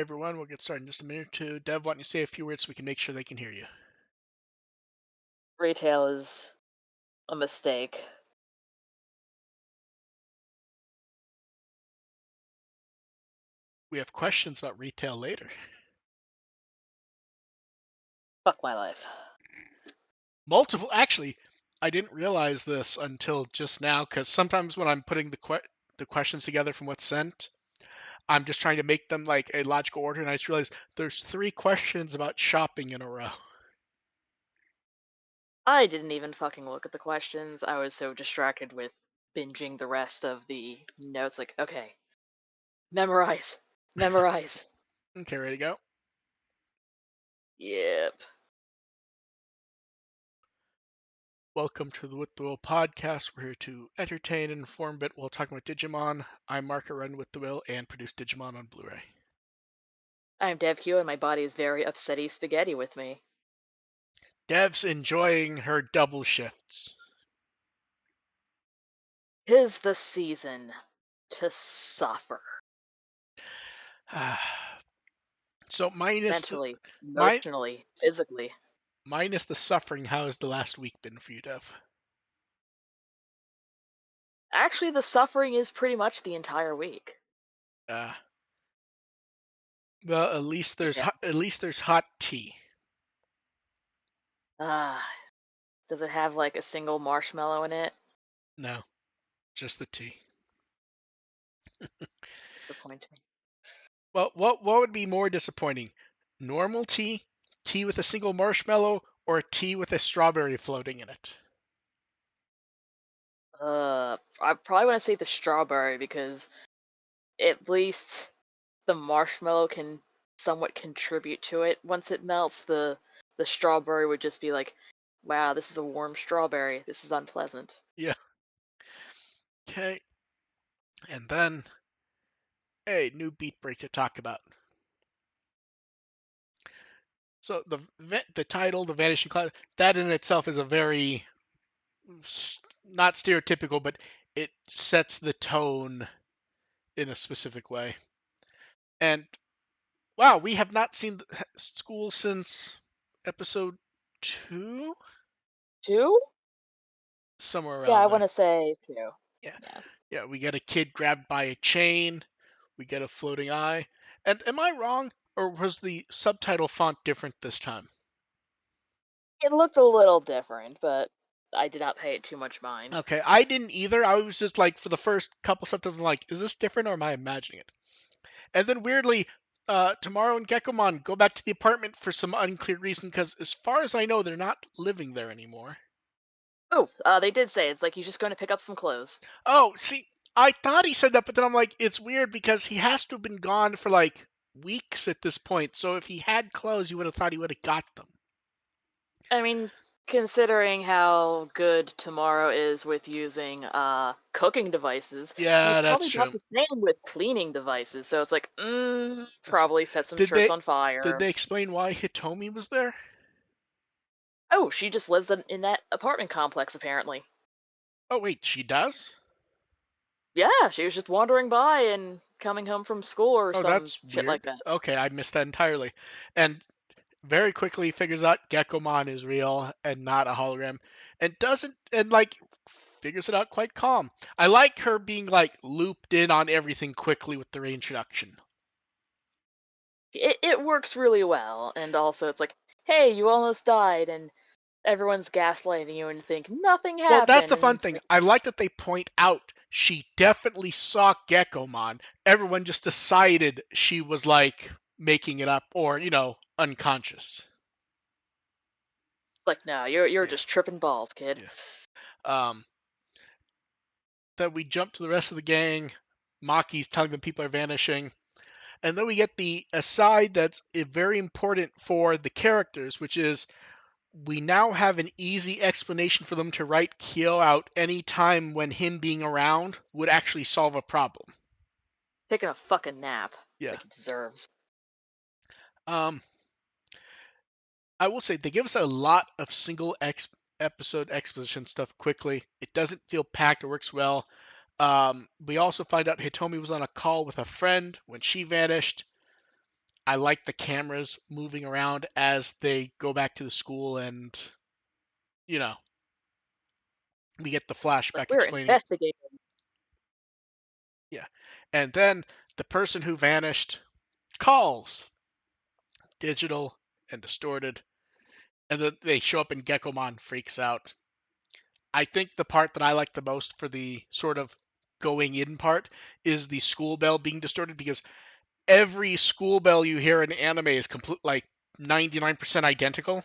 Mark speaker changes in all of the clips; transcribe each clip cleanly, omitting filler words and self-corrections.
Speaker 1: everyone, we'll get started in just a minute or two. Dev, why don't you say a few words so we can make sure they can hear you?
Speaker 2: Retail is a mistake.
Speaker 1: We have questions about retail later.
Speaker 2: Fuck my life.
Speaker 1: Multiple, actually, I didn't realize this until just now because sometimes when I'm putting the questions together from what's sent, I'm just trying to make them like a logical order, and I just realized there's 3 questions about shopping in a row.
Speaker 2: I didn't even fucking look at the questions. I was so distracted with binging the rest of the notes. Like, okay, memorize, memorize.
Speaker 1: Okay, ready to go?
Speaker 2: Yep.
Speaker 1: Welcome to the WtW podcast. We're here to entertain and inform a bit while talking about Digimon. I'm Mark, I run WtW and produce Digimon on Blu-ray.
Speaker 2: I'm DevQ and my body is very upsetty spaghetti with me.
Speaker 1: Dev's enjoying her double shifts.
Speaker 2: 'Tis the season to suffer.
Speaker 1: So
Speaker 2: Mentally,
Speaker 1: mi-
Speaker 2: emotionally, physically.
Speaker 1: minus the suffering, how has the last week been for you, Dev?
Speaker 2: Actually, the suffering is pretty much the entire week.
Speaker 1: Uh, well,
Speaker 2: Yeah.
Speaker 1: at least there's hot tea.
Speaker 2: Ah, does it have like a single marshmallow in it?
Speaker 1: No, just the tea.
Speaker 2: Disappointing.
Speaker 1: Well, what would be more disappointing? Normal tea, tea with a single marshmallow, or tea with a strawberry floating in it?
Speaker 2: I probably want to say the strawberry because at least the marshmallow can somewhat contribute to it. Once it melts, the strawberry would just be like, wow, this is a warm strawberry. This is unpleasant.
Speaker 1: Yeah. Okay. And then a new beat break to talk about. So the title, the Vanishing Cloud, that in itself is a very not stereotypical, but it sets the tone in a specific way. And wow, we have not seen school since episode 2,
Speaker 2: Two?
Speaker 1: somewhere
Speaker 2: Yeah, I
Speaker 1: around
Speaker 2: want
Speaker 1: there.
Speaker 2: to say two.
Speaker 1: Yeah,
Speaker 2: Yeah.
Speaker 1: yeah. We get a kid grabbed by a chain. We get a floating eye. And am I wrong, or was the subtitle font different this time?
Speaker 2: It looked a little different, but I did not pay it too much mind.
Speaker 1: Okay, I didn't either. I was just like, for the first couple subtitles, I'm like, is this different or am I imagining it? And then weirdly, Tomorrow and Gekomon go back to the apartment for some unclear reason because, as far as I know, they're not living there anymore.
Speaker 2: Oh, they did say it's like he's just going to pick up some clothes.
Speaker 1: Oh, see, I thought he said that, but then I'm like, it's weird because he has to have been gone for like weeks at this point. So if he had clothes, you would have thought he would have got them.
Speaker 2: I mean, considering how good Tomorrow is with using cooking devices, he's
Speaker 1: Yeah, that's
Speaker 2: probably not
Speaker 1: true.
Speaker 2: the same with cleaning devices. So it's like,
Speaker 1: That's
Speaker 2: probably set some
Speaker 1: Did
Speaker 2: shirts
Speaker 1: they
Speaker 2: on
Speaker 1: did
Speaker 2: fire.
Speaker 1: they explain why Hitomi was there?
Speaker 2: Oh, she just lives in that apartment complex apparently.
Speaker 1: Oh wait, she does?
Speaker 2: Yeah, she was just wandering by and coming home from school or
Speaker 1: Oh,
Speaker 2: some
Speaker 1: that's
Speaker 2: shit
Speaker 1: weird.
Speaker 2: like that.
Speaker 1: Okay, I missed that entirely. And very quickly figures out Gekomon is real and not a hologram, and doesn't and like figures it out quite calm. I like her being like looped in on everything quickly with the reintroduction.
Speaker 2: It works really well, and also it's like, hey, you almost died, and everyone's gaslighting you and think nothing
Speaker 1: Well, that's
Speaker 2: happened,
Speaker 1: the
Speaker 2: and
Speaker 1: fun
Speaker 2: it's
Speaker 1: thing.
Speaker 2: like,
Speaker 1: I like that they point out she definitely saw Gekomon. Everyone just decided she was like making it up or, unconscious.
Speaker 2: no, you're
Speaker 1: Yeah,
Speaker 2: just tripping balls, kid.
Speaker 1: yeah. Um, then we jump to the rest of the gang. Maki's telling them people are vanishing. And then we get the aside that's very important for the characters, which is we now have an easy explanation for them to write Kyo out any time when him being around would actually solve a problem.
Speaker 2: Taking a fucking nap,
Speaker 1: Yeah.
Speaker 2: like he deserves.
Speaker 1: Um, I will say they give us a lot of single episode exposition stuff quickly. It doesn't feel packed. It works well. We also find out Hitomi was on a call with a friend when she vanished. I like the cameras moving around as they go back to the school, and you know we get the
Speaker 2: Like
Speaker 1: flashback
Speaker 2: we're
Speaker 1: explaining.
Speaker 2: investigating.
Speaker 1: Yeah, and then the person who vanished calls digital and distorted, and then they show up and Gekomon freaks out. I think the part that I like the most for the sort of going in part is the school bell being distorted, because every school bell you hear in anime is complete like 99% identical.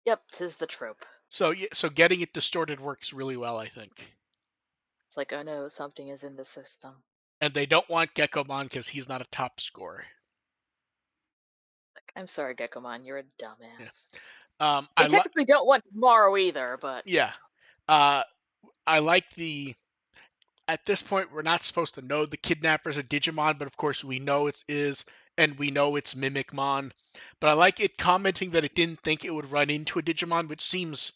Speaker 2: Yep, tis the trope.
Speaker 1: So getting it distorted works really well, I think.
Speaker 2: It's like, oh no, something is in the system.
Speaker 1: And they don't want Gekomon because he's not a top scorer.
Speaker 2: Like, I'm sorry, Gekomon, you're a
Speaker 1: Yeah.
Speaker 2: dumbass.
Speaker 1: I
Speaker 2: They
Speaker 1: like.
Speaker 2: technically don't want tomorrow either, but
Speaker 1: Yeah. Uh, I like the. At this point, we're not supposed to know the kidnapper's a Digimon, but of course we know it is, and we know it's Mimicmon. But I like it commenting that it didn't think it would run into a Digimon, which seems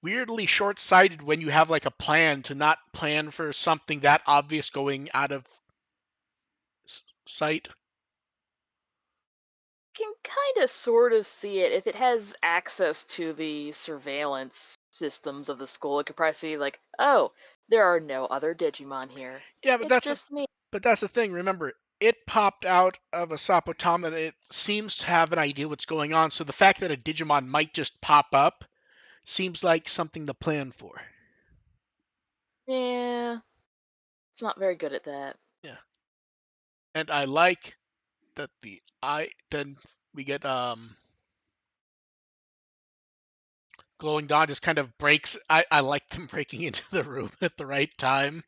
Speaker 1: weirdly short-sighted when you have like a plan to not plan for something that obvious going out of sight.
Speaker 2: can kind of sort of see it. If it has access to the surveillance systems of the school, it could probably see, like, oh, there are no other Digimon here.
Speaker 1: Yeah,
Speaker 2: It's just me.
Speaker 1: but that's the thing. Remember, it popped out of a Sapotama, and it seems to have an idea what's going on. So the fact that a Digimon might just pop up seems like something to plan for.
Speaker 2: Yeah, it's not very good at that.
Speaker 1: Yeah, and I like that then we get Glowing Dawn just kind of breaks. I like them breaking into the room at the right time.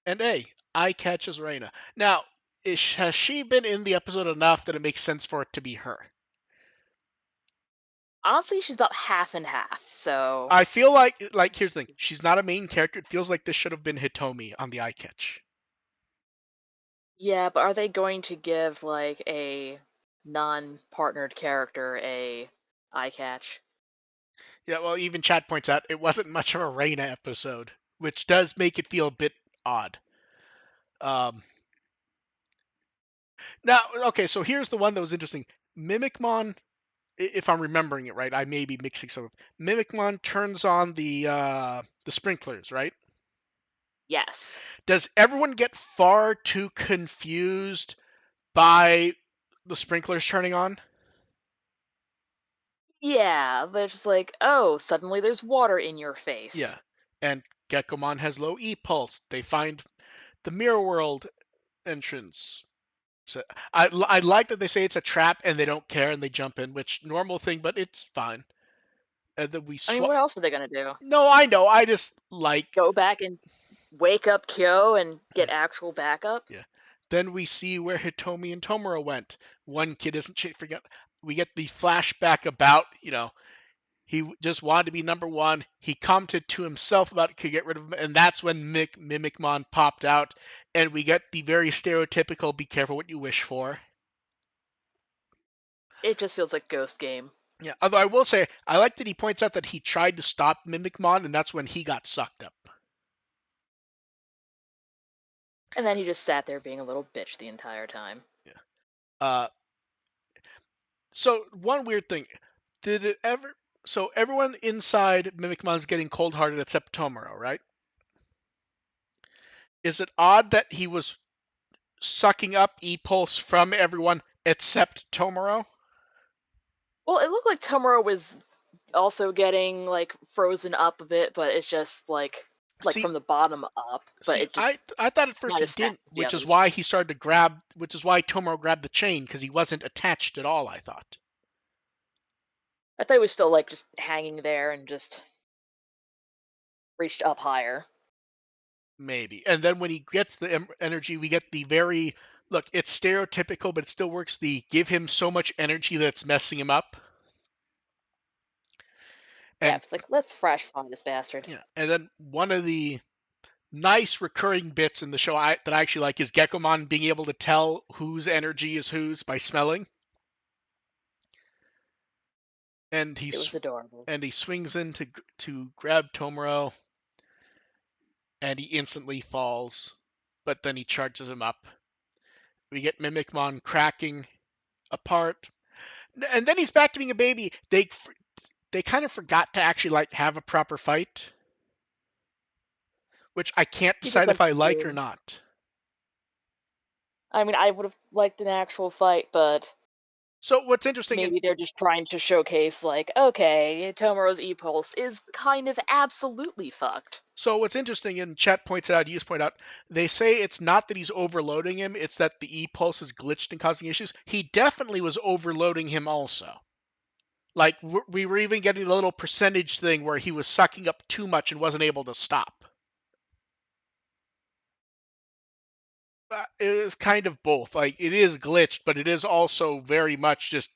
Speaker 1: And hey, Eye catches Reina. Now, has she been in the episode enough that it makes sense for it to be her?
Speaker 2: Honestly, she's about half and half, so
Speaker 1: I feel like here's the thing. She's not a main character. It feels like this should have been Hitomi on the Eye catch.
Speaker 2: yeah, but are they going to give like a non-partnered character a eye catch?
Speaker 1: Yeah, well, even Chad points out it wasn't much of a Reina episode, which does make it feel a bit odd. Um, Now, okay, so here's the one that was interesting. Mimicmon, if I'm remembering it right, I may be mixing some. Mimicmon turns on the sprinklers, right?
Speaker 2: Yes.
Speaker 1: Does everyone get far too confused by the sprinklers turning on?
Speaker 2: Yeah, they're just like, oh, suddenly there's water in your
Speaker 1: Yeah.
Speaker 2: face.
Speaker 1: And Gekomon has low E pulse. They find the mirror world entrance. So I like that they say it's a trap and they don't care and they jump in, which normal thing, but it's fine. And then we
Speaker 2: I mean,
Speaker 1: swap.
Speaker 2: what else are they gonna do?
Speaker 1: No, I know. I just like.
Speaker 2: Go back and wake up Kyo and
Speaker 1: Yeah,
Speaker 2: get actual backup?
Speaker 1: yeah. Then we see where Hitomi and Tomura went. One kid isn't forget. We get the flashback about he just wanted to be number one. He commented to himself about it could get rid of him, and that's when Mimicmon popped out, and we get the very stereotypical "be careful what you wish for."
Speaker 2: It just feels like Ghost Game.
Speaker 1: Yeah. Although I will say I like that he points out that he tried to stop Mimicmon, and that's when he got sucked up.
Speaker 2: And then he just sat there being a little bitch the entire time.
Speaker 1: Yeah. Uh, So one weird thing, did it ever? So everyone inside Mimicmon's getting cold-hearted except Tomoro, right? Is it odd that he was sucking up E-pulse from everyone except Tomoro?
Speaker 2: Well, it looked like Tomura was also getting like frozen up a bit, but it's just like
Speaker 1: See,
Speaker 2: from the bottom up, but
Speaker 1: see,
Speaker 2: it
Speaker 1: I
Speaker 2: just
Speaker 1: I thought at first
Speaker 2: might
Speaker 1: he
Speaker 2: have snapped
Speaker 1: didn't,
Speaker 2: with the
Speaker 1: which is
Speaker 2: others.
Speaker 1: why he started to grab, which is why Tomoro grabbed the chain because he wasn't attached at all. I thought
Speaker 2: I thought he was still like just hanging there and just reached up higher.
Speaker 1: maybe, and then when he gets the energy, we get the very look. It's stereotypical, but it still works. The give him so much energy that's messing him up.
Speaker 2: Yeah,
Speaker 1: And
Speaker 2: it's like let's fresh fly this bastard.
Speaker 1: yeah, and then one of the nice recurring bits in the show that I actually like is Gekomon being able to tell whose energy is whose by smelling, and
Speaker 2: It was adorable.
Speaker 1: he swings in to grab Tomoro, and he instantly falls, but then he charges him up. We get Mimicmon cracking apart, and then he's back to being a baby. They kind of forgot to actually like have a proper fight, which I can't
Speaker 2: He just
Speaker 1: decide if
Speaker 2: went
Speaker 1: I like or
Speaker 2: to.
Speaker 1: not.
Speaker 2: I mean, I would have liked an actual fight, but
Speaker 1: So what's interesting, and
Speaker 2: maybe they're just trying to showcase, like, okay, Tomoro's E-Pulse is kind of absolutely fucked.
Speaker 1: so what's interesting, and Chet points out, you just point out, they say it's not that he's overloading him, it's that the E-Pulse is glitched and causing issues. He definitely was overloading him also. Like, we were even getting the little percentage thing where he was sucking up too much and wasn't able to stop. It is kind of both. Like, it is glitched, but it is also very much just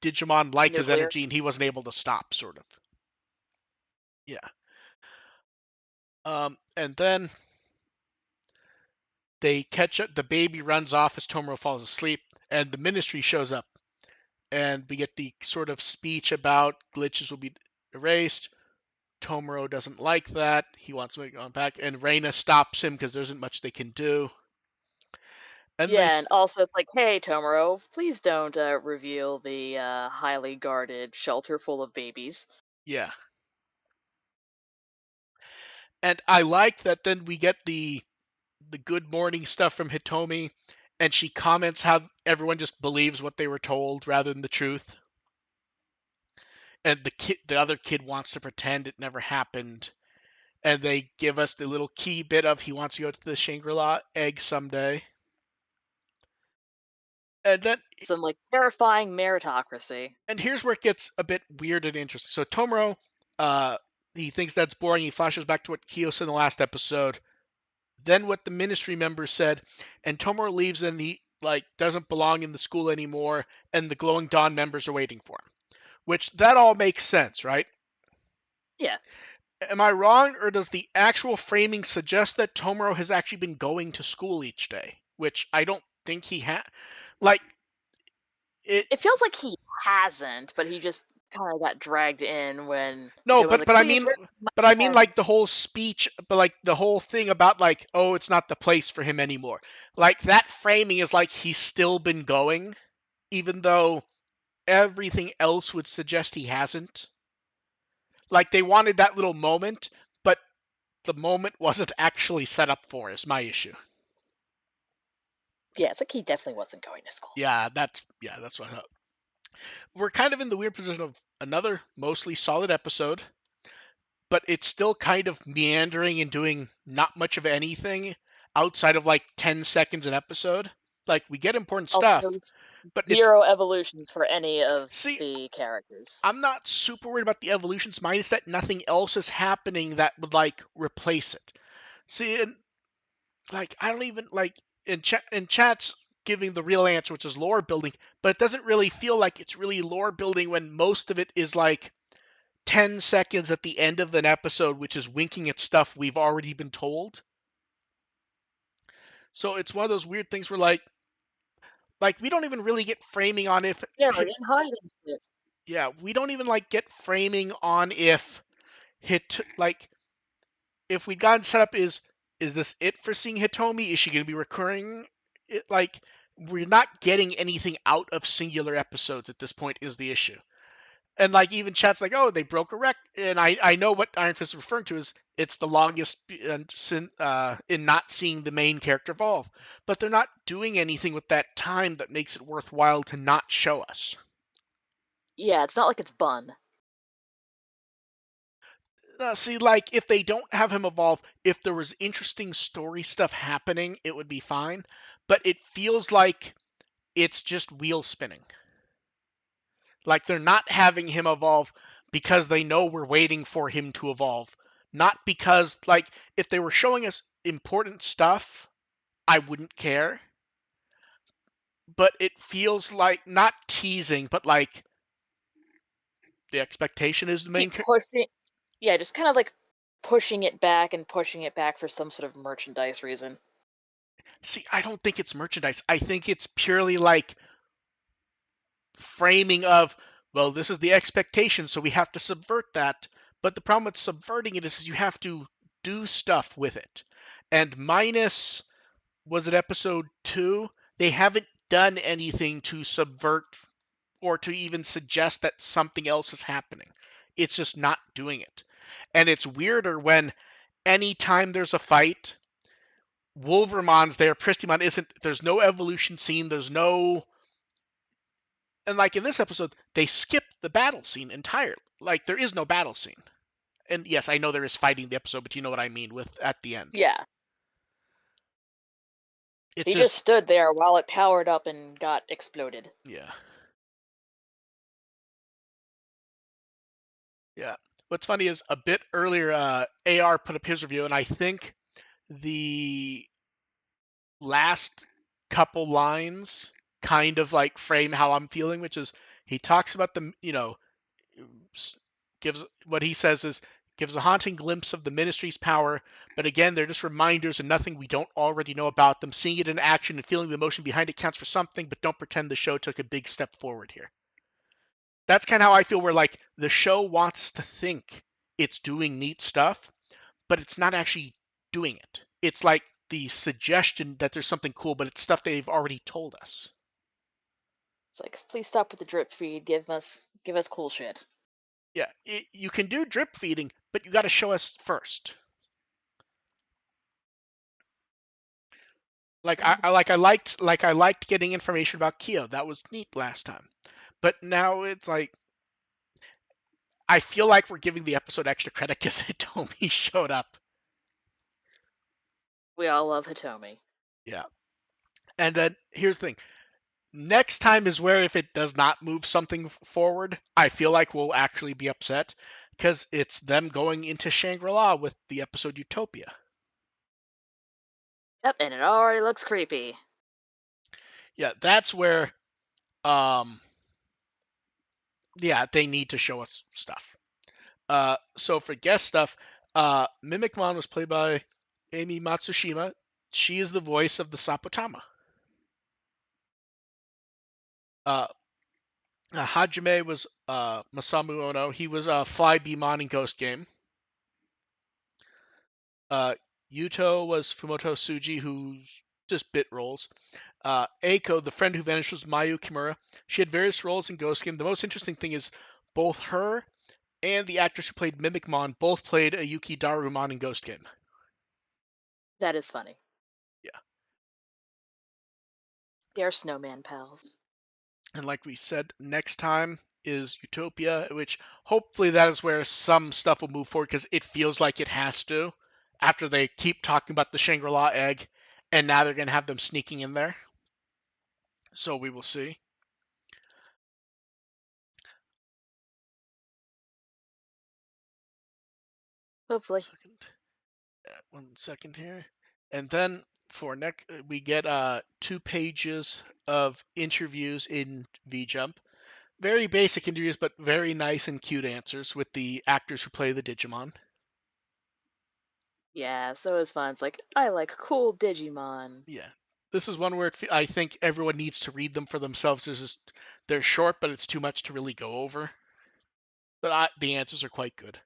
Speaker 1: Digimon like his
Speaker 2: Nuclear.
Speaker 1: energy and he wasn't able to stop, sort of. Yeah. And then they catch up. The baby runs off as Tomoro falls asleep, and the ministry shows up. And we get the sort of speech about glitches will be erased. Tomoro doesn't like that. He wants to go back, and Reina stops him because there isn't much they can do. And they,
Speaker 2: Yeah, and also it's like, hey, Tomoro, please don't reveal the highly guarded shelter full of babies.
Speaker 1: yeah. And I like that. Then we get the good morning stuff from Hitomi, and she comments how everyone just believes what they were told rather than the truth. And the other kid wants to pretend it never happened. And they give us the little key bit of he wants to go to the Shangri-La egg someday. And then
Speaker 2: Some like terrifying meritocracy.
Speaker 1: and here's where it gets a bit weird and interesting. So Tomoro, uh, he thinks that's boring. He flashes back to what Kyo said in the last episode. Then what the ministry members said, and Tomoro leaves and he like doesn't belong in the school anymore, and the Glowing Dawn members are waiting for him. Which that all makes sense, right?
Speaker 2: Yeah.
Speaker 1: Am I wrong, or does the actual framing suggest that Tomoro has actually been going to school each day? Which I don't think he had. Like it.
Speaker 2: It feels like he hasn't, but he just kind of got dragged in when
Speaker 1: No,
Speaker 2: it was like,
Speaker 1: but I
Speaker 2: please
Speaker 1: mean,
Speaker 2: read my
Speaker 1: like the
Speaker 2: hands.
Speaker 1: whole speech, but like the whole thing about like, oh, it's not the place for him anymore. Like that framing is like he's still been going, even though everything else would suggest he hasn't. Like they wanted that little moment, but the moment wasn't actually set up for is my issue.
Speaker 2: Yeah, it's like he definitely wasn't going to school.
Speaker 1: That's what I thought. We're kind of in the weird position of another mostly solid episode, but it's still kind of meandering and doing not much of anything outside of like 10 seconds an episode. Like we get important stuff,
Speaker 2: Also,
Speaker 1: but it's
Speaker 2: zero evolutions for any of
Speaker 1: see,
Speaker 2: the characters.
Speaker 1: I'm not super worried about the evolutions, minus that nothing else is happening that would like replace it. See, and like I don't even like in chat's giving the real answer, which is lore building, but it doesn't really feel like it's really lore building when most of it is like 10 seconds at the end of an episode, which is winking at stuff we've already been told. So it's one of those weird things where like we don't even really get framing on if
Speaker 2: Yeah, we're in hiding shit.
Speaker 1: yeah, we don't even like get framing on if hit like if we'd gotten set up is this it for seeing Hitomi? Is she going to be recurring? Like we're not getting anything out of singular episodes at this point is the issue. And like even chat's like, oh, they broke a record, and I know what Iron Fist is referring to is it's the longest in not seeing the main character evolve, but they're not doing anything with that time that makes it worthwhile to not show us.
Speaker 2: Yeah, it's not like it's Bun.
Speaker 1: See, like if they don't have him evolve, if there was interesting story stuff happening, it would be fine. But it feels like it's just wheel spinning. Like they're not having him evolve because they know we're waiting for him to evolve. Not because, like, if they were showing us important stuff, I wouldn't care. But it feels like not teasing, but like the expectation is the main
Speaker 2: Keep
Speaker 1: character.
Speaker 2: pushing. Yeah, just kind of like pushing it back and pushing it back for some sort of merchandise reason.
Speaker 1: See, I don't think it's merchandise. I think it's purely like framing of, well, this is the expectation, so we have to subvert that. But the problem with subverting it is you have to do stuff with it. And minus was it episode 2? They haven't done anything to subvert or to even suggest that something else is happening. It's just not doing it. And it's weirder when anytime there's a fight, Wolvermon's there, Pristimon isn't. There's no evolution scene. There's no. And like in this episode, they skipped the battle scene entirely. Like there is no battle scene. And yes, I know there is fighting in the episode, but you know what I mean with at the end.
Speaker 2: Yeah.
Speaker 1: It's
Speaker 2: He
Speaker 1: just
Speaker 2: just stood there while it powered up and got exploded.
Speaker 1: yeah. Yeah. What's funny is a bit earlier, AR put up his review, and I think the last couple lines kind of like frame how I'm feeling, which is he talks about the, gives what he says is gives a haunting glimpse of the ministry's power, but again, they're just reminders and nothing we don't already know about them. Seeing it in action and feeling the emotion behind it counts for something, but don't pretend the show took a big step forward here. That's kind of how I feel, where like the show wants us to think it's doing neat stuff, but it's not actually doing it. It's like the suggestion that there's something cool, but it's stuff they've already told us.
Speaker 2: It's like, please stop with the drip feed. Give us cool shit.
Speaker 1: Yeah, you can do drip feeding, but you got to show us first. Like I liked getting information about Kyo. That was neat last time. But now it's like I feel like we're giving the episode extra credit because Hitomi showed up.
Speaker 2: We all love Hitomi.
Speaker 1: Yeah. And then here's the thing. Next time is where if it does not move something forward, I feel like we'll actually be upset because it's them going into Shangri-La with the episode Utopia.
Speaker 2: Yep, and it already looks creepy.
Speaker 1: Yeah, that's where um yeah, they need to show us stuff. So for guest stuff, Mimicmon was played by Amy Matsushima. She is the voice of the Sapotama. Uh, Hajime was Masamu Ono. He was Fly Beamon in Ghost Game. Uh, Yuto was Fumoto Suji, who's just bit roles. Eiko, the friend who vanished, was Mayu Kimura. She had various roles in Ghost Game. The most interesting thing is both her and the actress who played Mimicmon both played a Yuki Darumon in Ghost Game.
Speaker 2: That is funny.
Speaker 1: Yeah.
Speaker 2: They're snowman pals.
Speaker 1: And like we said, next time is Utopia, which hopefully that is where some stuff will move forward because it feels like it has to after they keep talking about the Shangri-La egg and now they're going to have them sneaking in there. So we will see.
Speaker 2: Hopefully.
Speaker 1: Second. 1 second here. And then for next, we get 2 pages of interviews in VJump. Very basic interviews, but very nice and cute answers with the actors who play the Digimon.
Speaker 2: Yeah, so it was fun. It's like, I like cool Digimon.
Speaker 1: Yeah, this is one where I think everyone needs to read them for themselves. They're short, but it's too much to really go over. But the answers are quite good.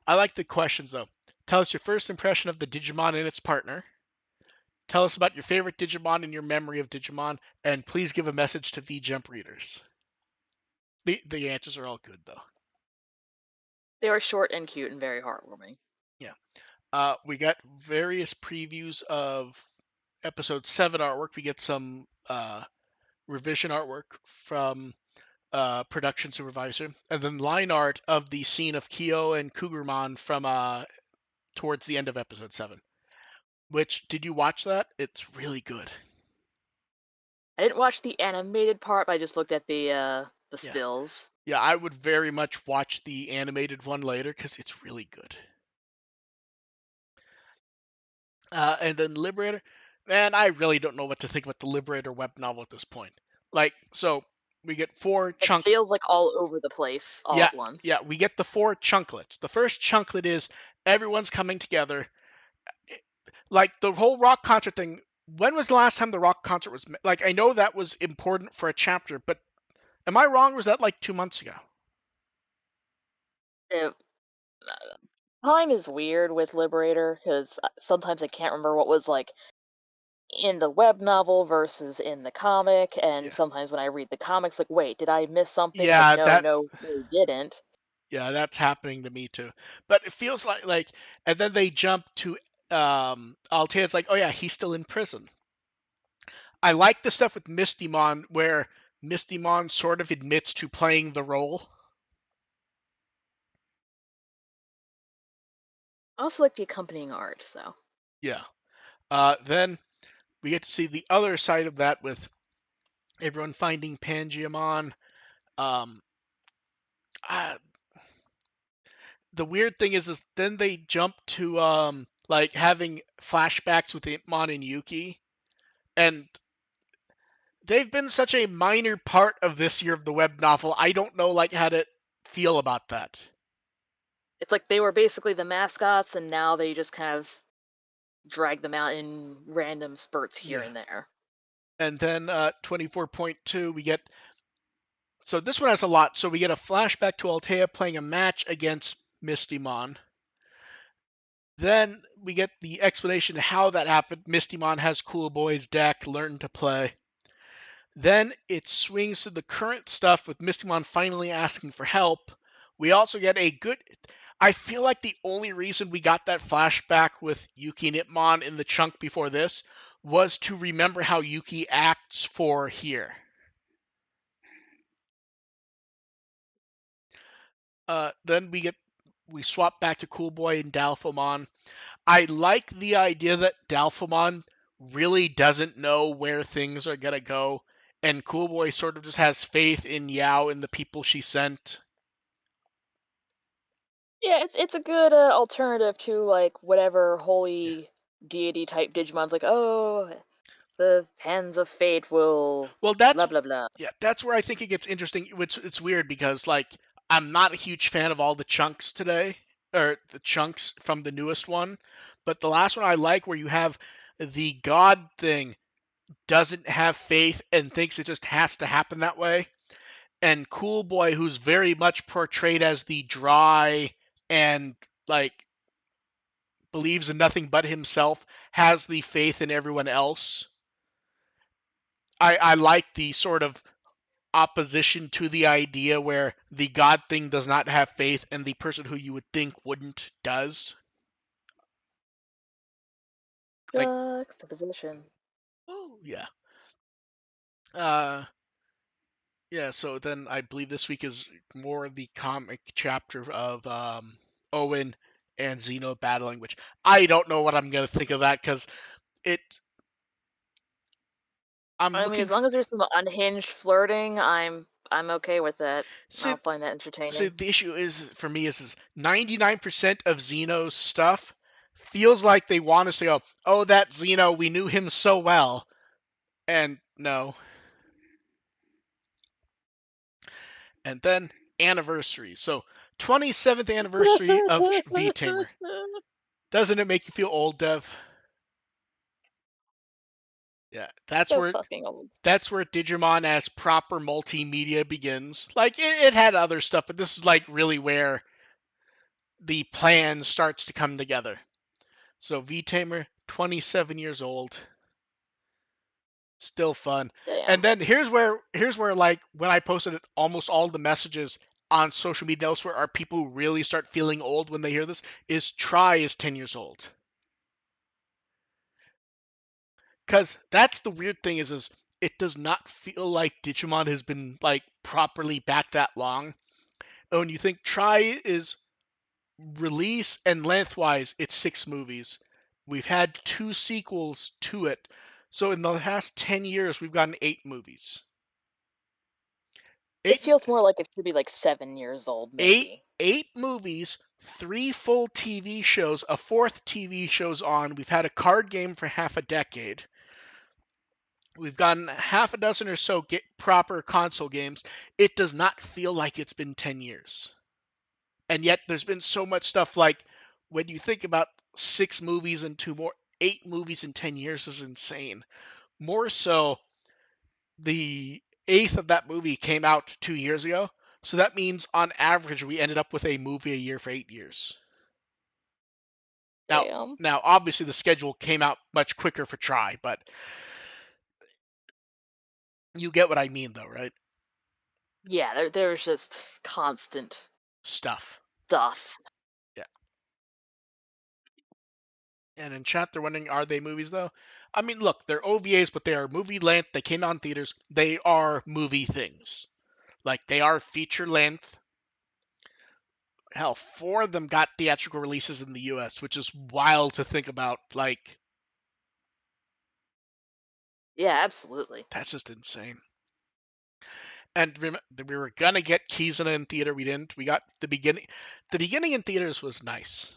Speaker 1: I like the questions though. Tell us your first impression of the Digimon and its partner. Tell us about your favorite Digimon and your memory of Digimon, and please give a message to VJump readers. The answers are all good though.
Speaker 2: They were short and cute and very heartwarming.
Speaker 1: Yeah. We got various previews of episode 7 artwork. We get some revision artwork from production supervisor, and then line art of the scene of Kyo and Kugurmon from towards the end of episode 7. Which did you watch that? It's really good.
Speaker 2: I didn't watch the animated part, but I just looked at the
Speaker 1: Yeah,
Speaker 2: stills.
Speaker 1: yeah. I would very much watch the animated one later because it's really good. And then Liberator, man, I really don't know what to think about the Liberator web novel at this point. Like, so we get four
Speaker 2: It
Speaker 1: chunk.
Speaker 2: feels like all over the place all
Speaker 1: Yeah,
Speaker 2: at
Speaker 1: yeah.
Speaker 2: once.
Speaker 1: We get the 4 chunklets. The first chunklet is everyone's coming together. Like the whole rock concert thing. When was the last time the rock concert was? Like, I know that was important for a chapter, but am I wrong? Or was that like 2 months ago?
Speaker 2: It, time is weird with Liberator because sometimes I can't remember what was like in the web novel versus in the comic, and
Speaker 1: Yeah.
Speaker 2: sometimes when I read the comics, like, wait, did I miss something? Like,
Speaker 1: Yeah,
Speaker 2: no,
Speaker 1: that
Speaker 2: no, no, you didn't.
Speaker 1: yeah, that's happening to me too. But it feels like and then they jump to Altea, it's like, oh yeah, he's still in prison. I like the stuff with Mistymon where Mistymon sort of admits to playing the role.
Speaker 2: I also like the accompanying art, so.
Speaker 1: Yeah. Then we get to see the other side of that with everyone finding Pangeamon. Um, uh, the weird thing is then they jump to like having flashbacks with Impmon and Yuki, and they've been such a minor part of this year of the web novel. I don't know like how to feel about that.
Speaker 2: It's like they were basically the mascots, and now they just kind of drag them out in random spurts here
Speaker 1: Yeah.
Speaker 2: and there.
Speaker 1: And then 24.2 we get so this one has a lot. So we get a flashback to Altea playing a match against Mistymon. Then we get the explanation of how that happened. Mistymon has Cool Boy's deck, learn to play. Then it swings to the current stuff with Mistymon finally asking for help. We also get a good. I feel like the only reason we got that flashback with Yuki and Ipmon in the chunk before this was to remember how Yuki acts for here. Then we swap back to Cool Boy and Dalphomon. I like the idea that Dalphomon really doesn't know where things are gonna go, and Cool Boy sort of just has faith in Yao and the people she sent.
Speaker 2: Yeah, it's a good alternative to like whatever
Speaker 1: Yeah.
Speaker 2: holy deity type Digimon's like, oh, the hands of fate will
Speaker 1: Well,
Speaker 2: blah blah blah.
Speaker 1: that's where I think it gets interesting. It's weird because like I'm not a huge fan of all the chunks today, or the chunks from the newest one, but the last one I like where you have the God thing doesn't have faith and thinks it just has to happen that way. And Cool Boy, who's very much portrayed as the dry and like believes in nothing but himself, has the faith in everyone else. I like the sort of opposition to the idea where the God thing does not have faith and the person who you would think wouldn't does. Like,
Speaker 2: Juxtaposition.
Speaker 1: oh yeah. Uh, yeah, so then I believe this week is more the comic chapter of Owen and Zeno battling, which I don't know what I'm gonna think of that because it. I'm
Speaker 2: I mean,
Speaker 1: looking
Speaker 2: as
Speaker 1: for.
Speaker 2: long as there's some unhinged flirting, I'm okay with that.
Speaker 1: See,
Speaker 2: I'll find that
Speaker 1: see,
Speaker 2: entertaining.
Speaker 1: the issue is for me is 99% of Zeno's stuff feels like they want us to go, oh, that Zeno, we knew him so well, and no. And then anniversaries. So 27th anniversary of V Tamer. Doesn't it make you feel old, Dev? Yeah,
Speaker 2: So fucking old.
Speaker 1: that's where Digimon as proper multimedia begins. Like it had other stuff, but this is like really where the plan starts to come together. So V Tamer, 27 years old, still fun. And
Speaker 2: Damn.
Speaker 1: then here's where like when I posted it, almost all the messages on social media elsewhere are people who really start feeling old when they hear this. Is Try is 10 years old. Because that's the weird thing is it does not feel like Digimon has been like properly back that long. And when you think Try is release and lengthwise, it's 6 movies. We've had 2 sequels to it. So in the past 10 years, we've gotten 8 movies.
Speaker 2: It
Speaker 1: Eight,
Speaker 2: feels more like it should be like 7 years old,
Speaker 1: eight,
Speaker 2: maybe.
Speaker 1: 8 movies, 3 full TV shows, a fourth TV show's on. We've had a card game for half a decade. We've gotten half a dozen or so proper console games. It does not feel like it's been 10 years. And yet there's been so much stuff like when you think about 6 movies and 2 more, 8 movies in 10 years is insane. More so, the eighth of that movie came out 2 years ago. So that means on average, we ended up with a movie a year for 8 years. Now,
Speaker 2: Damn.
Speaker 1: now obviously the schedule came out much quicker for Try, but you get what I mean, though, right?
Speaker 2: Yeah, there's just constant
Speaker 1: Stuff.
Speaker 2: stuff.
Speaker 1: Yeah. And in chat, they're wondering, are they movies though? I mean, look, they're OVAs, but they are movie length. They came out in theaters. They are movie things. Like they are feature length. Hell, 4 of them got theatrical releases in the U.S., which is wild to think about. Like
Speaker 2: Yeah, absolutely.
Speaker 1: that's just insane. And we were gonna get Kizuna in theater. We didn't. We got the beginning. The beginning in theaters was nice.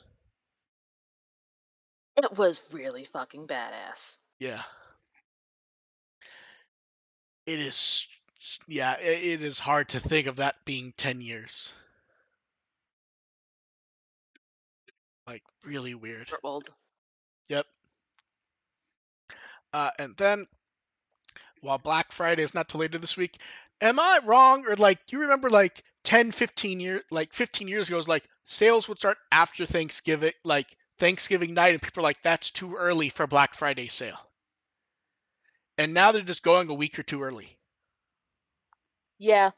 Speaker 2: It was really fucking badass.
Speaker 1: Yeah. It is. Yeah, it is hard to think of that being 10 years. Like really weird.
Speaker 2: Old.
Speaker 1: Yep. And then while Black Friday is not till later this week, am I wrong or like you remember like 10, 15 years like 15 years ago it was like sales would start after Thanksgiving, like Thanksgiving night, and people are like that's too early for Black Friday sale. And now they're just going a week or two early.
Speaker 2: Yeah,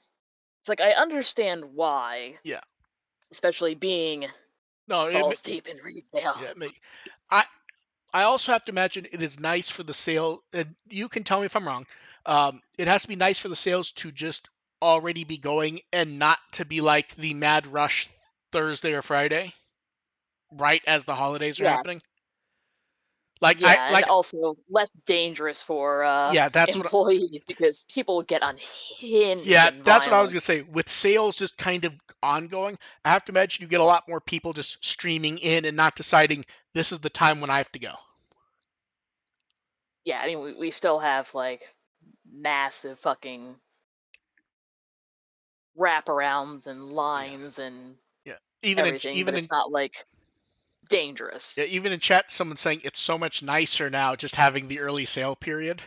Speaker 2: it's like I understand why,
Speaker 1: Yeah.
Speaker 2: especially being
Speaker 1: No,
Speaker 2: balls deep in retail.
Speaker 1: yeah, I I also have to imagine it is nice for the sale. And you can tell me if I'm wrong. It has to be nice for the sales to just already be going and not to be like the mad rush Thursday or Friday, right as the holidays are
Speaker 2: Yeah,
Speaker 1: happening. Like
Speaker 2: yeah, and also less dangerous for
Speaker 1: yeah, that's what
Speaker 2: employees because people would get unhinged
Speaker 1: yeah,
Speaker 2: and
Speaker 1: that's what I was
Speaker 2: violent.
Speaker 1: gonna say. With sales just kind of ongoing, I have to imagine you get a lot more people just streaming in and not deciding this is the time when I have to go.
Speaker 2: Yeah, I mean we still have like massive fucking wraparounds and
Speaker 1: Yeah,
Speaker 2: lines and
Speaker 1: yeah.
Speaker 2: everything, but it's not like dangerous.
Speaker 1: Yeah, even in chat, someone's saying it's so much nicer now just having the early sale period.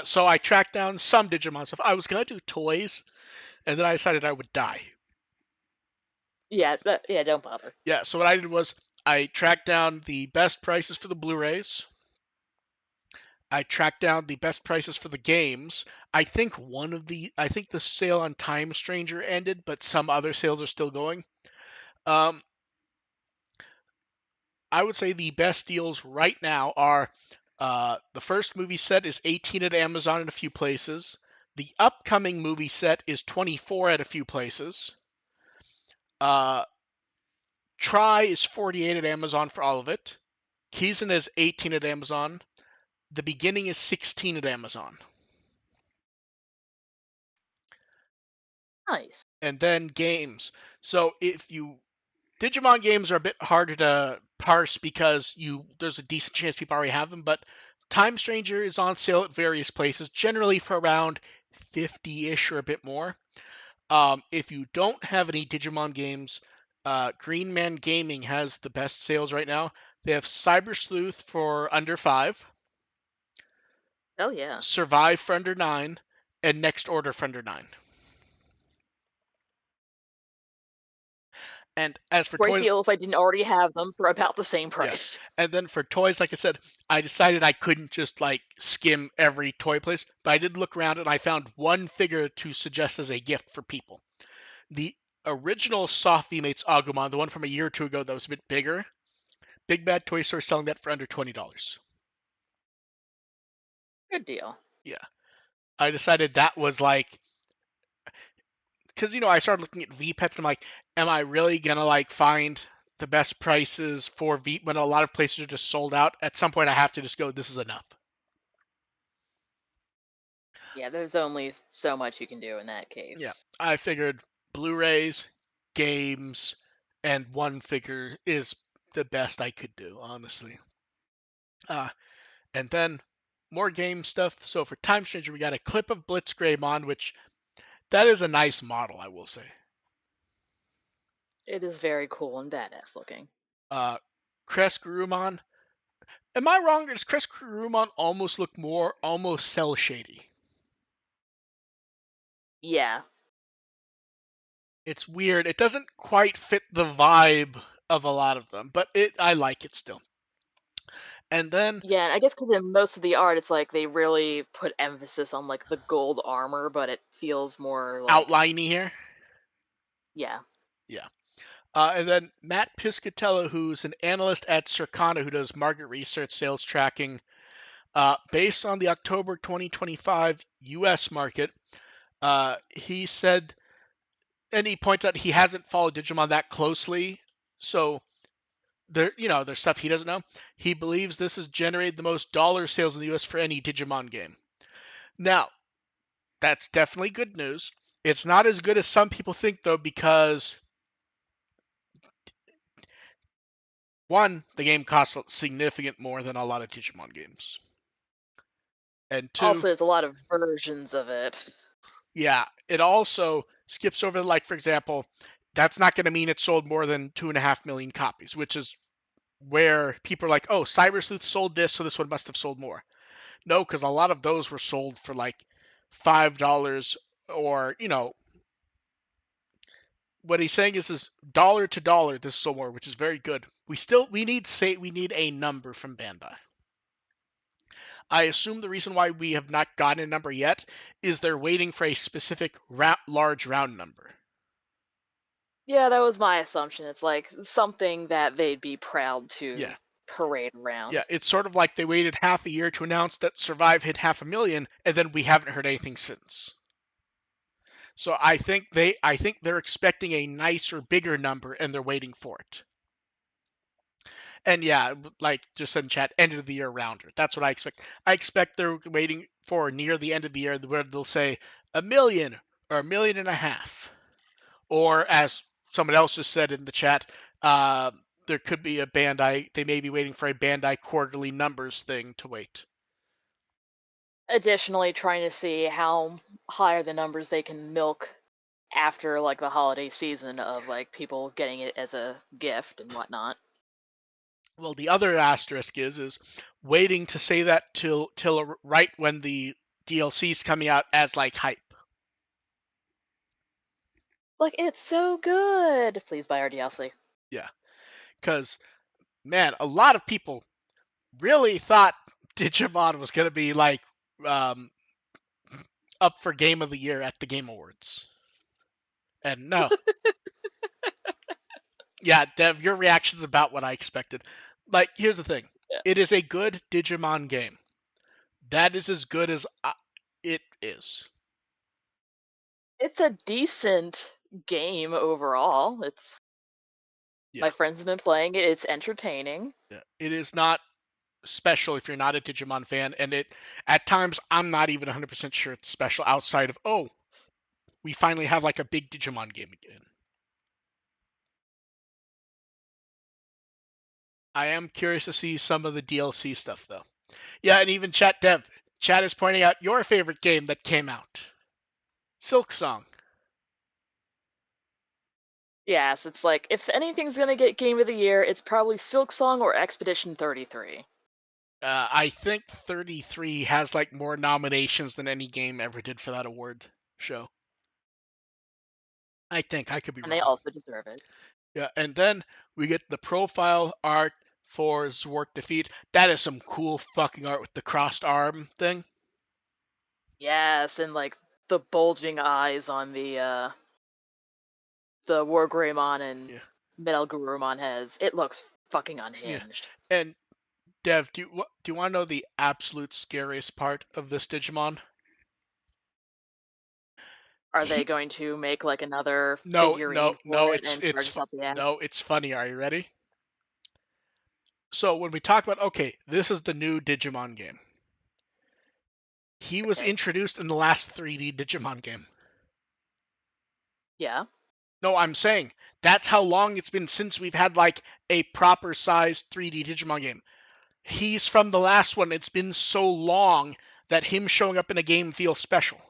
Speaker 1: So I tracked down some Digimon stuff. I was gonna do toys, and then I decided I would die.
Speaker 2: Yeah, yeah, don't bother.
Speaker 1: Yeah, so what I did was I tracked down the best prices for the Blu-rays. I tracked down the best prices for the games. I think the sale on Time Stranger ended, but some other sales are still going. Um, I would say the best deals right now are the first movie set is 18 at Amazon in a few places. The upcoming movie set is 24 at a few places. Uh, Try is 48 at Amazon for all of it. Kizuna is 18 at Amazon. The Beginning is 16 at Amazon.
Speaker 2: Nice.
Speaker 1: And then games. So if you Digimon games are a bit harder to parse because there's a decent chance people already have them, but Time Stranger is on sale at various places, generally for around 50-ish or a bit more. If you don't have any Digimon games, Green Man Gaming has the best sales right now. They have Cyber Sleuth for under 5,
Speaker 2: Oh yeah.
Speaker 1: Survive for under 9, and Next Order for under 9. And as for
Speaker 2: Great
Speaker 1: toys,
Speaker 2: deal if I didn't already have them for about the same
Speaker 1: yeah.
Speaker 2: price.
Speaker 1: And then for toys, like I said, I decided I couldn't just like skim every toy place, but I did look around and I found one figure to suggest as a gift for people. The original Soft V Mates Agumon, the one from a year or two ago that was a bit bigger, Big Bad Toy Store selling that for under $20.
Speaker 2: Good deal.
Speaker 1: Yeah. I decided that was like, because I started looking at V Pets and I'm like, am I really gonna like find the best prices for V when a lot of places are just sold out? At some point, I have to just go, this is enough.
Speaker 2: Yeah, there's only so much you can do in that
Speaker 1: Yeah,
Speaker 2: case.
Speaker 1: I figured Blu-rays, games, and one figure is the best I could do, honestly. Uh, and then more game stuff. So for Time Stranger, we got a clip of Blitzgreymon, which that is a nice model, I will say.
Speaker 2: It is very cool and badass looking.
Speaker 1: Uh, Crest Am I wrong? Or does Crest almost look more almost cell shady?
Speaker 2: Yeah.
Speaker 1: It's weird. It doesn't quite fit the vibe of a lot of them, but I like it still. And then
Speaker 2: Yeah, and I guess because in most of the art, it's like they really put emphasis on like the gold armor, but it feels more like,
Speaker 1: outliney here.
Speaker 2: yeah.
Speaker 1: Yeah. And then Matt Piscatello, who's an analyst at Circana who does market research, sales tracking, based on the October 2025 U.S. market, he said, and he points out he hasn't followed Digimon that closely, so there's stuff he doesn't know. He believes this has generated the most dollar sales in the U.S. for any Digimon game. Now, that's definitely good news. It's not as good as some people think, though, because one, the game costs significant more than a lot of Digimon games, and two,
Speaker 2: Also, there's a lot of versions of it.
Speaker 1: yeah, it also skips over, like, for example, that's not going to mean it sold more than 2.5 million copies, which is where people are like, oh, Cyber Sleuth sold this, so this one must have sold more. No, because a lot of those were sold for like $5, or what he's saying is dollar to dollar this sold more, which is very good. We need a number from Bandai. I assume the reason why we have not gotten a number yet is they're waiting for a specific large round number.
Speaker 2: Yeah, that was my assumption. It's like something that they'd be proud
Speaker 1: Yeah.
Speaker 2: to parade
Speaker 1: Yeah,
Speaker 2: around.
Speaker 1: it's sort of like they waited half a year to announce that Survive hit 500,000, and then we haven't heard anything since. So I think they're expecting a nicer, bigger number, and they're waiting for it. And yeah, like just said in chat, end of the year rounder. That's what I expect. I expect they're waiting for near the end of the year where they'll say 1 million or 1.5 million, or as someone else just said in the chat, there could be a Bandai. They may be waiting for a Bandai quarterly numbers thing to wait.
Speaker 2: Additionally, trying to see how high are the numbers they can milk after like the holiday season of like people getting it as a gift and whatnot.
Speaker 1: Well, the other asterisk is waiting to say that till right when the DLC's coming out as like hype.
Speaker 2: Like, it's so good. Please buy our DLC.
Speaker 1: Yeah, because man, a lot of people really thought Digimon was gonna be like um, up for Game of the Year at the Game Awards, and no. Yeah, Dev, your reaction's about what I expected. Like, here's the thing:
Speaker 2: Yeah.
Speaker 1: it is a good Digimon game. That is as good as it is.
Speaker 2: It's a decent game overall. It's
Speaker 1: Yeah,
Speaker 2: My friends have been playing it. It's entertaining.
Speaker 1: yeah. It is not special if you're not a Digimon fan, and it at times I'm not even 100% sure it's special outside of, oh, we finally have like a big Digimon game again. I am curious to see some of the DLC stuff though. Yeah, and even Chat is pointing out your favorite game that came out, Silk Song.
Speaker 2: Yes, it's like if anything's gonna get Game of the Year, it's probably Silk Song or Expedition 33.
Speaker 1: I think 33 has like more nominations than any game ever did for that award show. I could be
Speaker 2: And they
Speaker 1: wrong.
Speaker 2: also deserve it.
Speaker 1: Yeah, and then we get the profile art for Zwart Defeat. That is some cool fucking art with the crossed arm thing.
Speaker 2: Yes, and like the bulging eyes on the War Greymon and
Speaker 1: Yeah,
Speaker 2: Metal Gurumon heads. It looks fucking
Speaker 1: yeah.
Speaker 2: unhinged.
Speaker 1: And Dev, do you want to know the absolute scariest part of this Digimon?
Speaker 2: Are they
Speaker 1: He
Speaker 2: going to make like another
Speaker 1: no no
Speaker 2: figurine for
Speaker 1: no
Speaker 2: it
Speaker 1: it's
Speaker 2: and
Speaker 1: it's
Speaker 2: charge
Speaker 1: fu-
Speaker 2: us up the ass?
Speaker 1: no it's funny. Are you ready? So when we talk about, okay, this is the new Digimon game. He was
Speaker 2: Okay.
Speaker 1: introduced in the last 3D Digimon game.
Speaker 2: Yeah.
Speaker 1: No, I'm saying that's how long it's been since we've had like a proper sized 3D Digimon game. He's from the last one. It's been so long that him showing up in a game feels special.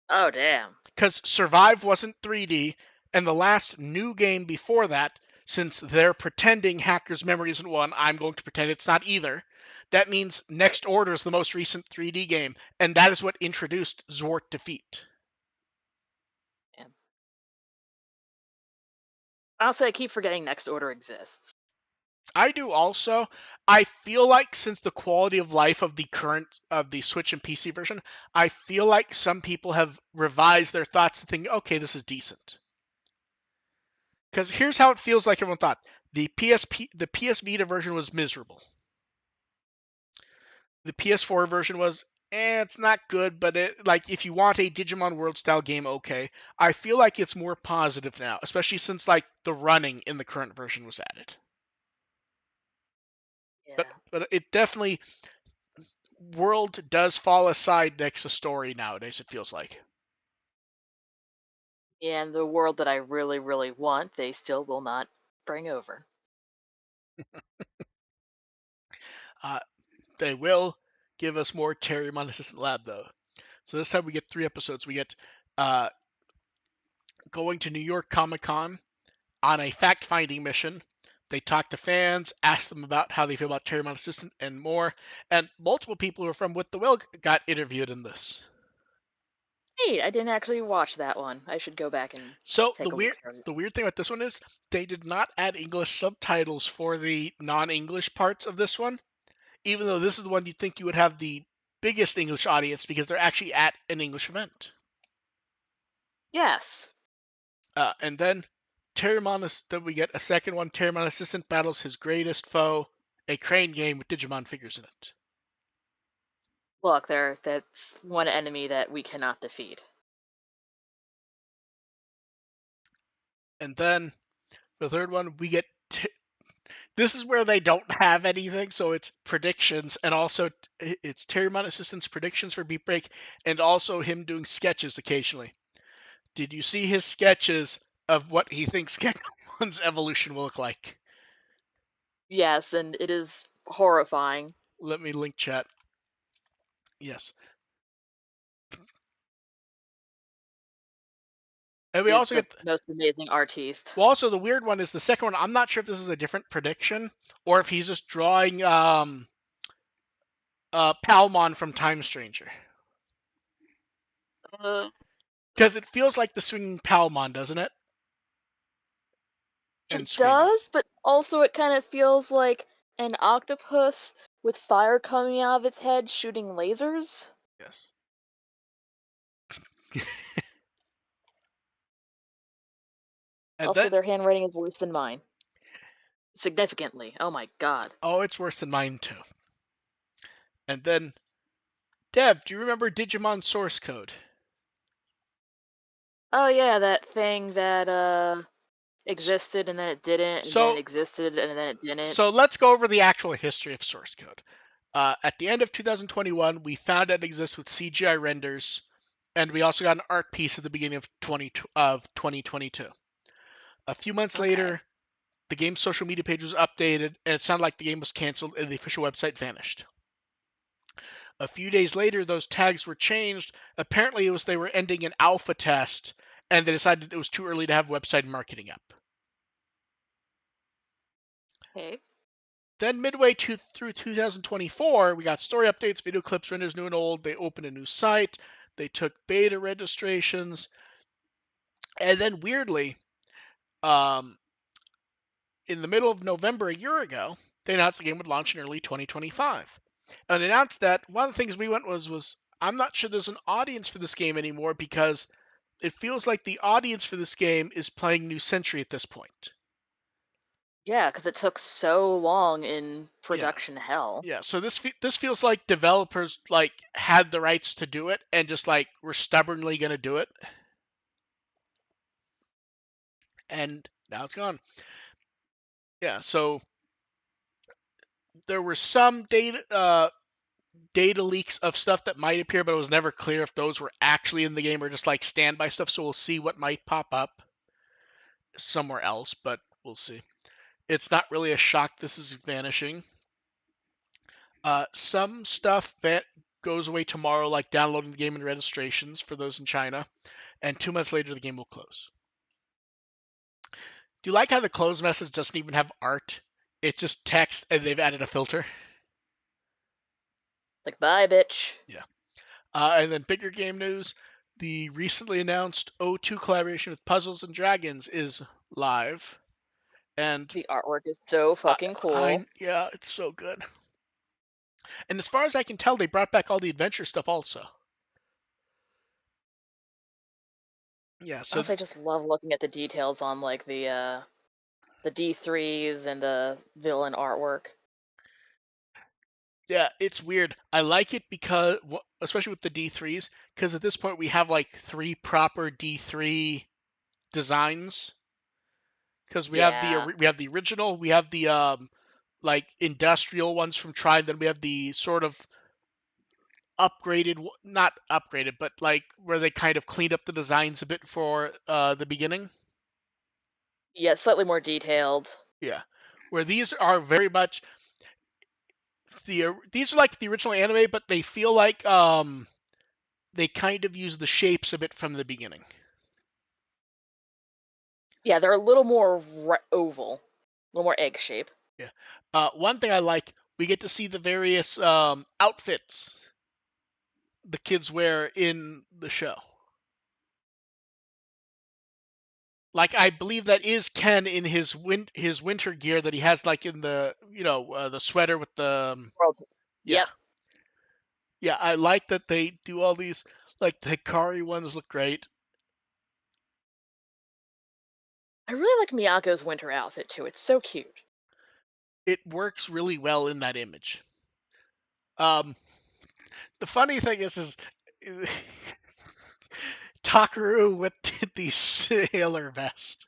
Speaker 2: Oh damn.
Speaker 1: Because Survive wasn't 3D, and the last new game before that, since they're pretending Hacker's Memory isn't one, I'm going to pretend it's not either. That means Next Order is the most recent 3D game, and that is what introduced Zwart Defeat.
Speaker 2: Damn. Honestly, I keep forgetting Next Order exists.
Speaker 1: I do also. I feel like since the quality of life of the Switch and PC version, I feel like some people have revised their thoughts to think, okay, this is decent. Because here's how it feels like everyone thought: the PS Vita version was miserable. The PS4 version was, it's not good, but if you want a Digimon World style game, okay. I feel like it's more positive now, especially since like the running in the current version was added. But
Speaker 2: Yeah.
Speaker 1: but it definitely World does fall aside next to Story nowadays. It feels like.
Speaker 2: And the world that I really, really want, they still will not bring over.
Speaker 1: Uh, they will give us more Terriermon Assistant Lab though. So this time we get 3 episodes. We get uh, going to New York Comic Con on a fact-finding mission. They talk to fans, ask them about how they feel about Terriermon Assistant, and more. And multiple people who are from WtW got interviewed in this.
Speaker 2: Hey, I didn't actually watch that one. I should go back and
Speaker 1: So
Speaker 2: take a look through it.
Speaker 1: the weird thing about this one is they did not add English subtitles for the non-English parts of this one, even though this is the one you'd think you would have the biggest English audience because they're actually at an English event.
Speaker 2: Yes.
Speaker 1: And then then we get a second one. Terriermon Assistant battles his greatest foe, a crane game with Digimon figures in it.
Speaker 2: Look, that's one enemy that we cannot defeat.
Speaker 1: And then the third one, we get. This is where they don't have anything, so it's predictions, and also it's Terriermon Assistant's predictions for Beatbreak, and also him doing sketches occasionally. Did you see his sketches of what he thinks Gekomon's evolution will look like?
Speaker 2: Yes, and it is horrifying.
Speaker 1: Let me link chat. Yes. And we
Speaker 2: He is
Speaker 1: also
Speaker 2: the
Speaker 1: get.
Speaker 2: most amazing artiste.
Speaker 1: Well, also the weird one is the second one. I'm not sure if this is a different prediction or if he's just drawing Palmon from Time Stranger.
Speaker 2: Uh,
Speaker 1: Because it feels like the swinging Palmon, doesn't it? And
Speaker 2: it
Speaker 1: screaming.
Speaker 2: does, but also it kind of feels like an octopus with fire coming out of its head shooting lasers.
Speaker 1: Yes. And
Speaker 2: Also,
Speaker 1: then,
Speaker 2: their handwriting is worse than mine. Significantly. Oh my god.
Speaker 1: oh, it's worse than mine too. And then, Dev, do you remember Digimon source code?
Speaker 2: Oh yeah, that thing that existed and then it didn't, and then it
Speaker 1: So,
Speaker 2: existed and then it didn't.
Speaker 1: so let's go over the actual history of source code. At the end of 2021, we found out it exists with CGI renders, and we also got an art piece at the beginning of 2022. A few months
Speaker 2: Okay.
Speaker 1: later, the game's social media page was updated, and it sounded like the game was canceled, and the official website vanished. A few days later, those tags were changed. Apparently, it was they were ending an alpha test, and they decided it was too early to have website marketing up.
Speaker 2: Okay.
Speaker 1: Then through 2024, we got story updates, video clips, renders new and old. They opened a new site. They took beta registrations, and then weirdly, um, in the middle of November a year ago, they announced the game would launch in early 2025. And they announced that one of the things we went was I'm not sure there's an audience for this game anymore because it feels like the audience for this game is playing New Century at this point.
Speaker 2: Yeah, because it took so long in
Speaker 1: Yeah.
Speaker 2: production hell.
Speaker 1: Yeah, so this feels like developers like had the rights to do it and just like were stubbornly going to do it, and now it's gone. Yeah, so there were some data leaks of stuff that might appear, but it was never clear if those were actually in the game or just like standby stuff. So we'll see what might pop up somewhere else, but we'll see. It's not really a shock this is vanishing. Some stuff that goes away tomorrow, like downloading the game and registrations for those in China, and 2 months later the game will close. Do you like how the close message doesn't even have art? It's just text and they've added a filter.
Speaker 2: Like, bye, bitch.
Speaker 1: Yeah. And then bigger game news. The recently announced O2 collaboration with Puzzles and Dragons is live. And
Speaker 2: The artwork is so fucking cool.
Speaker 1: yeah, it's so good. And as far as I can tell, they brought back all the adventure stuff also. Yeah, so
Speaker 2: Honestly, I just love looking at the details on like the D3s and the villain artwork.
Speaker 1: yeah, it's weird. I like it because, especially with the D3s, because at this point we have like three proper D3 designs. Because
Speaker 2: Yeah.
Speaker 1: we have the original, we have the like industrial ones from Try, and then we have the sort of upgraded, not upgraded, but like where they kind of cleaned up the designs a bit for the beginning.
Speaker 2: Yeah, slightly more detailed.
Speaker 1: Yeah, where these are very much these are like the original anime, but they feel like they kind of use the shapes a bit from the beginning.
Speaker 2: Yeah, they're a little more oval, a little more egg shape.
Speaker 1: Yeah. One thing I like, we get to see the various outfits the kids wear in the show. Like I believe that is Ken in his winter gear that he has like in the the sweater with the
Speaker 2: World.
Speaker 1: yeah.
Speaker 2: Yep.
Speaker 1: Yeah, I like that they do all these, like the Hikari ones look great.
Speaker 2: I really like Miyako's winter outfit too. It's so cute.
Speaker 1: It works really well in that image. Um, the funny thing is Takaru with the sailor vest.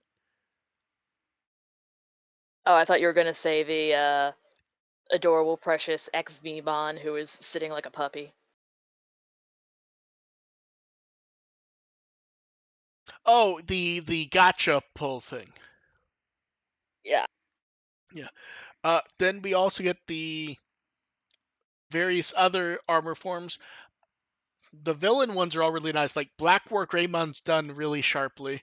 Speaker 2: Oh, I thought you were gonna say the adorable, precious ex Vmon who is sitting like a puppy.
Speaker 1: Oh, the gotcha pull thing.
Speaker 2: Yeah.
Speaker 1: Yeah. Then we also get the various other armor forms. The villain ones are all really nice. Like Black War Greymon's done really sharply.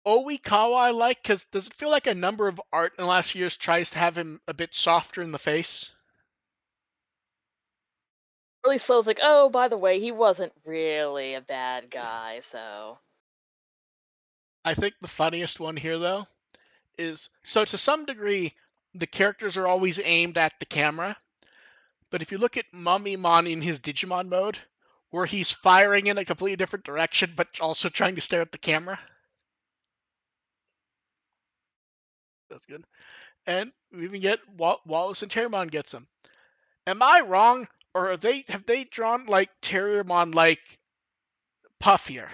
Speaker 1: Oikawa I like because does it feel like a number of art in the last few years tries to have him a bit softer in the face?
Speaker 2: Really slow. It's like, oh, by the way, he wasn't really a bad guy, so.
Speaker 1: I think the funniest one here though is so to some degree the characters are always aimed at the camera, but if you look at Mummymon in his Digimon mode, where he's firing in a completely different direction but also trying to stare at the camera, that's good. And we even get Wallace and Terriermon gets him. Am I wrong, or have they drawn like Terriermon like puffier?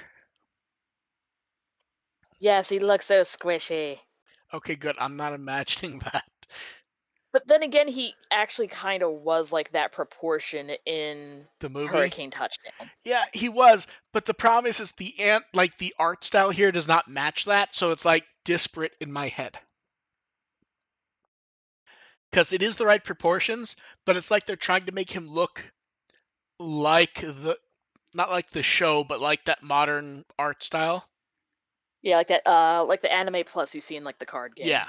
Speaker 2: Yes, he looks so squishy.
Speaker 1: Okay, good. I'm not imagining that.
Speaker 2: But then again, he actually kind of was like that proportion in
Speaker 1: The movie.
Speaker 2: Hurricane Touchdown.
Speaker 1: Yeah, he was, but the problem is the like the art style here does not match that, so it's like disparate in my head. Because it is the right proportions, but it's like they're trying to make him look like the not like the show, but like that modern art style.
Speaker 2: Yeah, like that, like the Anime Plus you see in like the card
Speaker 1: Yeah,
Speaker 2: game.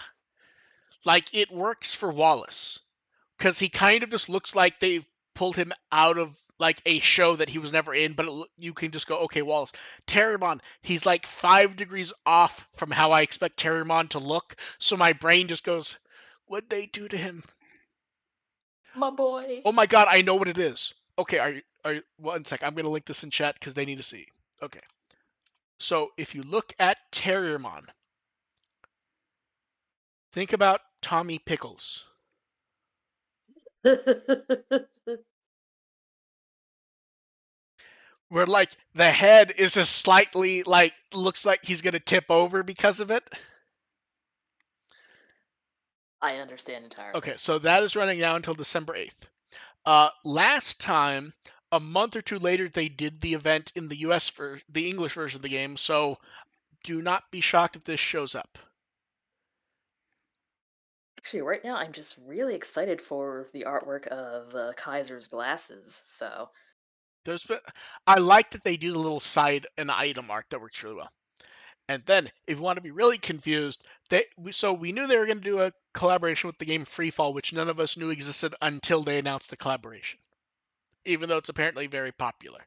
Speaker 1: like it works for Wallace because he kind of just looks like they've pulled him out of like a show that he was never in, but you can just go, okay, Wallace. Terriermon, he's like 5 degrees off from how I expect Terriermon to look, so my brain just goes, what'd they do to him?
Speaker 2: My boy.
Speaker 1: Oh my god, I know what it is. Okay, are you, 1 sec, I'm gonna link this in chat because they need to see. Okay, so if you look at Terriermon, think about Tommy Pickles. Where like the head is just slightly like looks like he's gonna tip over because of it.
Speaker 2: I understand entirely.
Speaker 1: Okay, so that is running now until December 8th. Last time, a month or two later, they did the event in the US for the English version of the game, so do not be shocked if this shows up.
Speaker 2: Actually, right now I'm just really excited for the artwork of Kaiser's glasses. So
Speaker 1: There's, I like that they do the little side and item art that works really well. And then, if you want to be really confused, so we knew they were going to do a collaboration with the game Freefall, which none of us knew existed until they announced the collaboration, even though it's apparently very popular.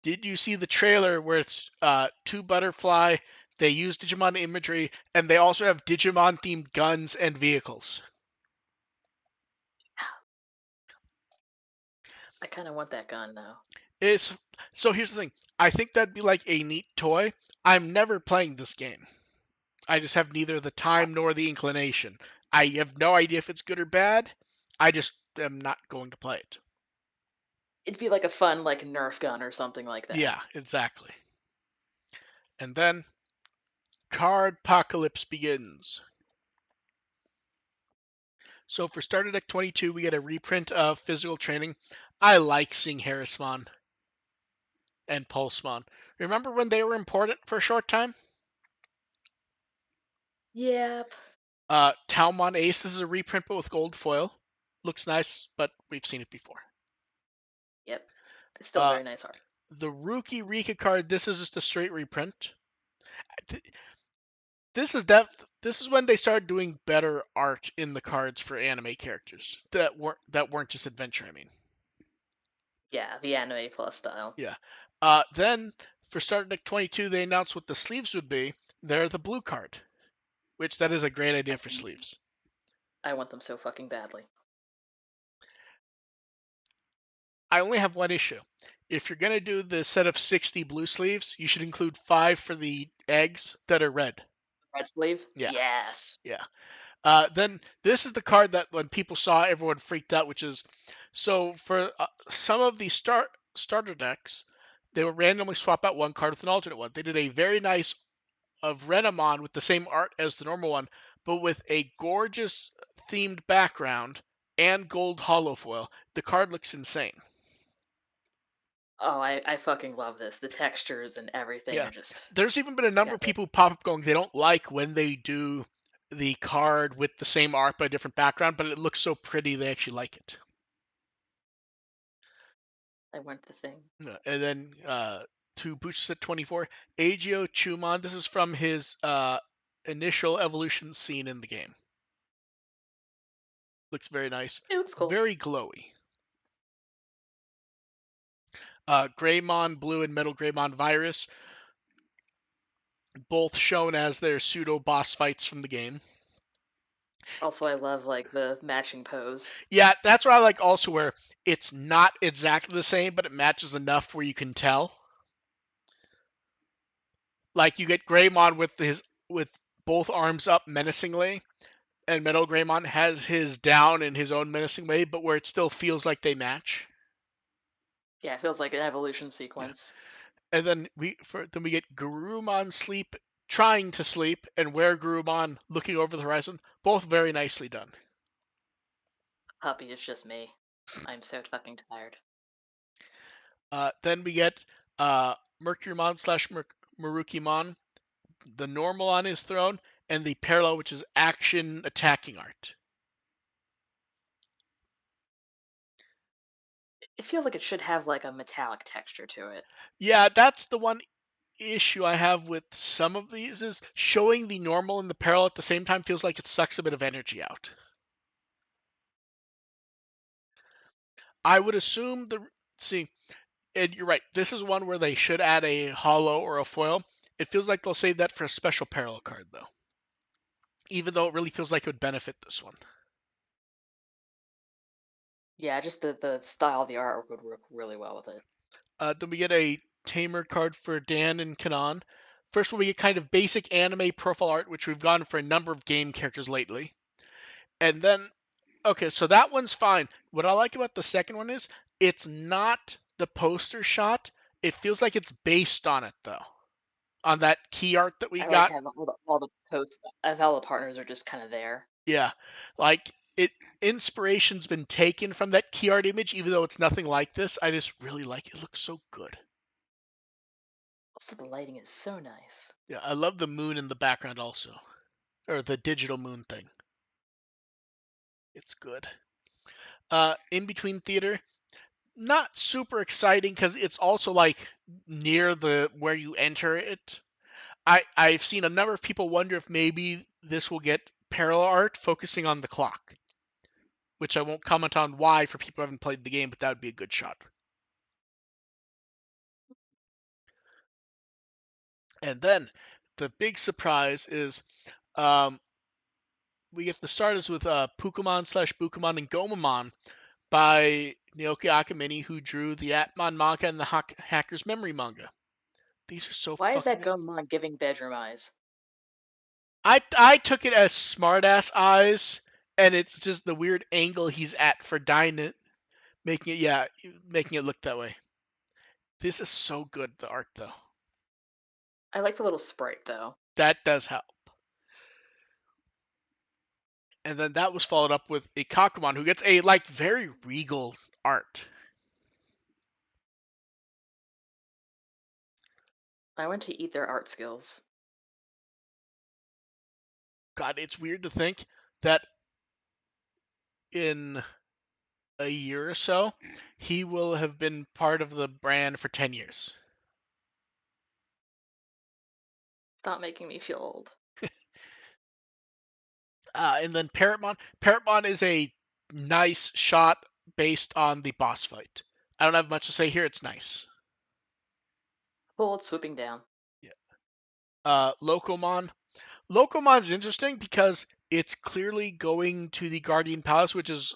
Speaker 1: Did you see the trailer where it's two butterfly, They use Digimon imagery, and they also have Digimon themed guns and vehicles.
Speaker 2: I kind of want that gun now.
Speaker 1: It's so here's the thing. I think that'd be like a neat toy. I'm never playing this game. I just have neither the
Speaker 2: Uh,
Speaker 1: time nor the inclination. I have no idea if it's good or bad. I just am not going to play it.
Speaker 2: It'd be like a fun like Nerf gun or something like that.
Speaker 1: Yeah, exactly. And then Card Apocalypse begins. So for Starter Deck 22, we get a reprint of Physical Training. I like seeing Harrismon and Pulsemon. Remember when they were important for a short time?
Speaker 2: Yep.
Speaker 1: Talmon Ace, this is a reprint but with gold foil. Looks nice, but we've seen it before.
Speaker 2: Yep. It's still
Speaker 1: Uh,
Speaker 2: very nice art.
Speaker 1: the Rookie Rika card, this is just a straight reprint. This is this is when they started doing better art in the cards for anime characters that weren't just adventure. I mean,
Speaker 2: Yeah, the anime plus style.
Speaker 1: yeah. Then for Starter Deck 22, they announced what the sleeves would be. They're the blue card, which that is a great idea for sleeves.
Speaker 2: I want them so fucking badly.
Speaker 1: I only have one issue. If you're gonna do the set of 60 blue sleeves, you should include 5 for the eggs that are red.
Speaker 2: Red sleeve?
Speaker 1: Yeah,
Speaker 2: Yes.
Speaker 1: yeah. Then this is the card that when people saw, everyone freaked out, which is so for some of the starter decks, they would randomly swap out one card with an alternate one. They did a very nice of Renamon with the same art as the normal one, but with a gorgeous themed background and gold hollow foil. The card looks insane.
Speaker 2: Oh, I fucking love this. The textures and everything
Speaker 1: Yeah,
Speaker 2: are just
Speaker 1: there's even been a number of
Speaker 2: goddamn.
Speaker 1: people pop up going they don't like when they do the card with the same art but a different background, but it looks so pretty they actually like it.
Speaker 2: I want the thing.
Speaker 1: Yeah, and then to Boost at 24, Agio Chumon. This is from his initial evolution scene in the game. Looks very nice,
Speaker 2: It looks cool.
Speaker 1: very glowy. Greymon Blue and Metal Greymon Virus, both shown as their pseudo boss fights from the game.
Speaker 2: Also, I love like the matching pose.
Speaker 1: Yeah, that's what I like also where it's not exactly the same, but it matches enough where you can tell. Like you get Greymon with both arms up menacingly, and Metal Greymon has his down in his own menacing way, but where it still feels like they match.
Speaker 2: Yeah, it feels like an evolution
Speaker 1: Yeah.
Speaker 2: sequence.
Speaker 1: And then we get Garurumon sleep trying to sleep and where Garurumon looking over the horizon, both very nicely done.
Speaker 2: Puppy is just me. I'm so fucking tired.
Speaker 1: Then we get Mercurymon slash Marukimon, the normal on his throne, and the parallel, which is action attacking art.
Speaker 2: It feels like it should have like a metallic texture to it.
Speaker 1: Yeah, that's the one issue I have with some of these is showing the normal and the parallel at the same time feels like it sucks a bit of energy out. I would assume see, and you're right. This is one where they should add a hollow or a foil. It feels like they'll save that for a special parallel card though, even though it really feels like it would benefit this one.
Speaker 2: Yeah, just the style of the art would work really well with it.
Speaker 1: Then we get a Tamer card for Dan and Kanan. First one, we get kind of basic anime profile art, which we've gotten for a number of game characters lately. And then, okay, so that one's fine. What I like about the second one is it's not the poster shot. It feels like it's based on it, though, on that key art that we
Speaker 2: I like
Speaker 1: got.
Speaker 2: how all the posts of all the partners are just kind of there.
Speaker 1: Yeah, like it. Inspiration's been taken from that key art image, even though it's nothing like this. I just really like it. It looks so good.
Speaker 2: Also, the lighting is so nice.
Speaker 1: Yeah, I love the moon in the background also, or the digital moon thing. It's good. In between theater, not super exciting because it's also like near the where you enter it. I've seen a number of people wonder if maybe this will get parallel art focusing on the clock, which I won't comment on why for people who haven't played the game, but that would be a good shot. And then the big surprise is um, we get the starters with Pukumon slash Bukumon and Gomamon by Naoki Akamine, who drew the Atmon manga and the Hacker's Memory manga. These are so
Speaker 2: Why is that
Speaker 1: fucking.
Speaker 2: Gomamon giving bedroom eyes?
Speaker 1: I took it as smartass eyes, and it's just the weird angle he's at for dying it, making it look that way. This is so good, the art though.
Speaker 2: I like the little sprite though.
Speaker 1: That does help. And then that was followed up with a Kakumon who gets a like very regal art.
Speaker 2: I want to eat their art skills.
Speaker 1: God, it's weird to think that in a year or so, he will have been part of the brand for 10 years.
Speaker 2: Stop making me feel old.
Speaker 1: And then Parrotmon. Parrotmon is a nice shot based on the boss fight. I don't have much to say here. It's nice.
Speaker 2: Bullet swooping down.
Speaker 1: Yeah. Locomon. Locomon's interesting because it's clearly going to the Guardian Palace, which is,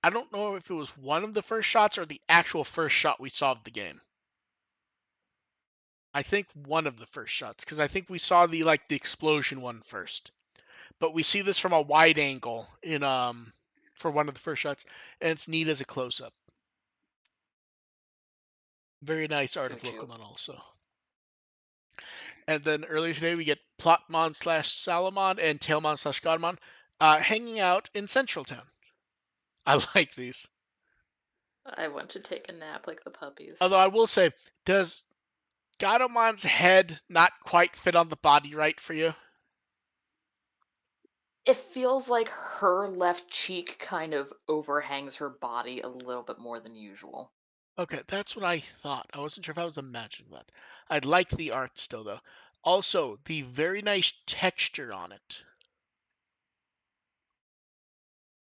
Speaker 1: I don't know if it was one of the first shots or the actual first shot we saw of the game. I think one of the first shots, because I think we saw the explosion one first. But we see this from a wide angle in for one of the first shots, and it's neat as a close up. Very nice art of
Speaker 2: Choo-choo.
Speaker 1: Locomon also. And then earlier today we get Plotmon slash Salamon and Tailmon slash Godmon hanging out in Central Town. I like these.
Speaker 2: I want to take a nap like the puppies.
Speaker 1: Although I will say, does Gadomon's head not quite fit on the body right for you?
Speaker 2: It feels like her left cheek kind of overhangs her body a little bit more than usual.
Speaker 1: Okay, that's what I thought. I wasn't sure if I was imagining that. I'd like the art still, though. Also, the very nice texture on it.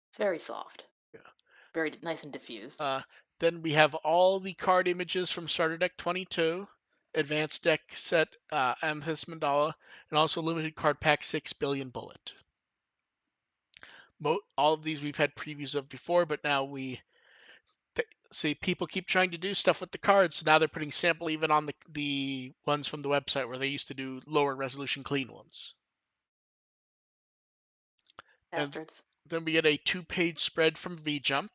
Speaker 2: It's very soft.
Speaker 1: Yeah.
Speaker 2: Very nice and diffused.
Speaker 1: Uh, then we have all the card images from Starter Deck 22, Advanced Deck Set Amethyst Mandala, and also Limited Card Pack 6 Billion Bullet. All of these we've had previews of before, but now we see people keep trying to do stuff with the cards. So now they're putting sample even on the ones from the website where they used to do lower resolution clean ones. And
Speaker 2: Bastards.
Speaker 1: then we get a 2-page spread from VJump.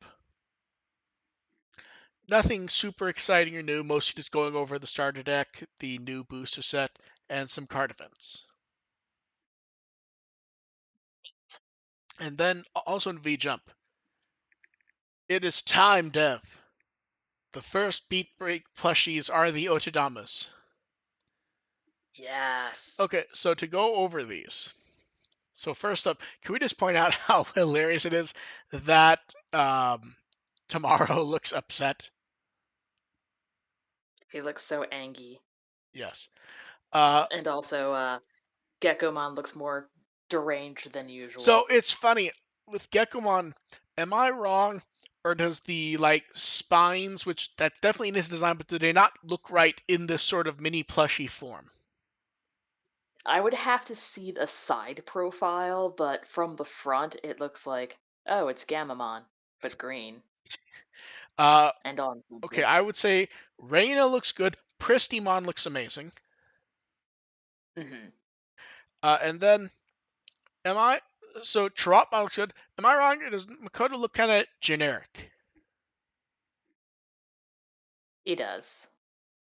Speaker 1: Nothing super exciting or new, mostly just going over the starter deck, the new booster set, and some card events. And then also in VJump, it is time, Dev. The first Beatbreak plushies are the Otodamas.
Speaker 2: Yes.
Speaker 1: Okay, so to go over these. So first up, can we just point out how hilarious it is that Tomorrow looks upset?
Speaker 2: He looks so angry.
Speaker 1: Yes.
Speaker 2: And also, Geckomon looks more deranged than
Speaker 1: So
Speaker 2: usual.
Speaker 1: it's funny with Gekomon. Am I wrong, or does the spines, which that's definitely in his design, but do they not look right in this sort of mini plushie form?
Speaker 2: I would have to see the side profile, but from the front, it looks like, oh, it's Gamamon, but green
Speaker 1: Uh,
Speaker 2: and on
Speaker 1: okay,
Speaker 2: something.
Speaker 1: I would say Reina looks good. Pristimon looks amazing.
Speaker 2: Hmm.
Speaker 1: And then am I so Trotmon looks good? Am I wrong? Or does Makoto look kind of generic?
Speaker 2: He does.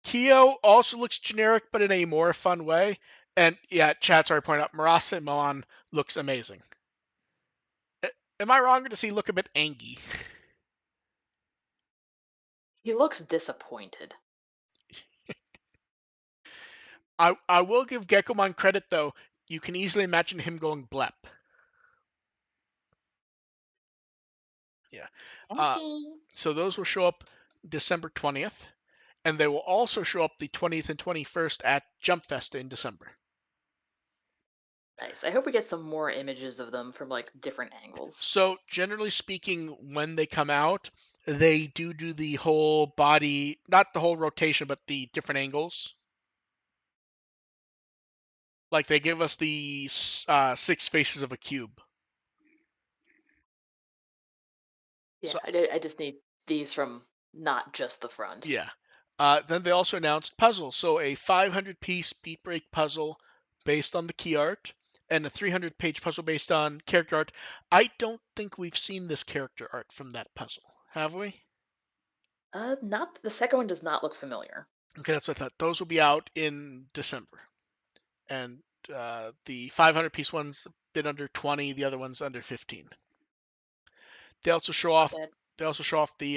Speaker 1: Kyo also looks generic, but in a more fun way. And yeah, chat's already pointed out Murasamon looks amazing. Am I wrong, or does he look a bit angy?
Speaker 2: He looks disappointed.
Speaker 1: I will give Gekomon credit though. You can easily imagine him going blep. Yeah. Uh,
Speaker 2: Okay.
Speaker 1: so those will show up December 20th, and they will also show up the 20th and 21st at Jump Fest in December.
Speaker 2: Nice. I hope we get some more images of them from like different angles.
Speaker 1: So generally speaking, when they come out, they do the whole body, not the whole rotation, but the different angles. Like they give us the six faces of a cube. So
Speaker 2: Yeah, I just need these from not just the front.
Speaker 1: yeah. Then they also announced puzzles. So a 500-piece Beat Break puzzle based on the key art, and a 300-page puzzle based on character art. I don't think we've seen this character art from that puzzle, have we?
Speaker 2: Not the second one does not look familiar.
Speaker 1: Okay, that's what I thought. Those will be out in December, and the 500-piece one's a bit under 20. The other one's under 15. They also show
Speaker 2: Not
Speaker 1: off.
Speaker 2: bad.
Speaker 1: They also show off the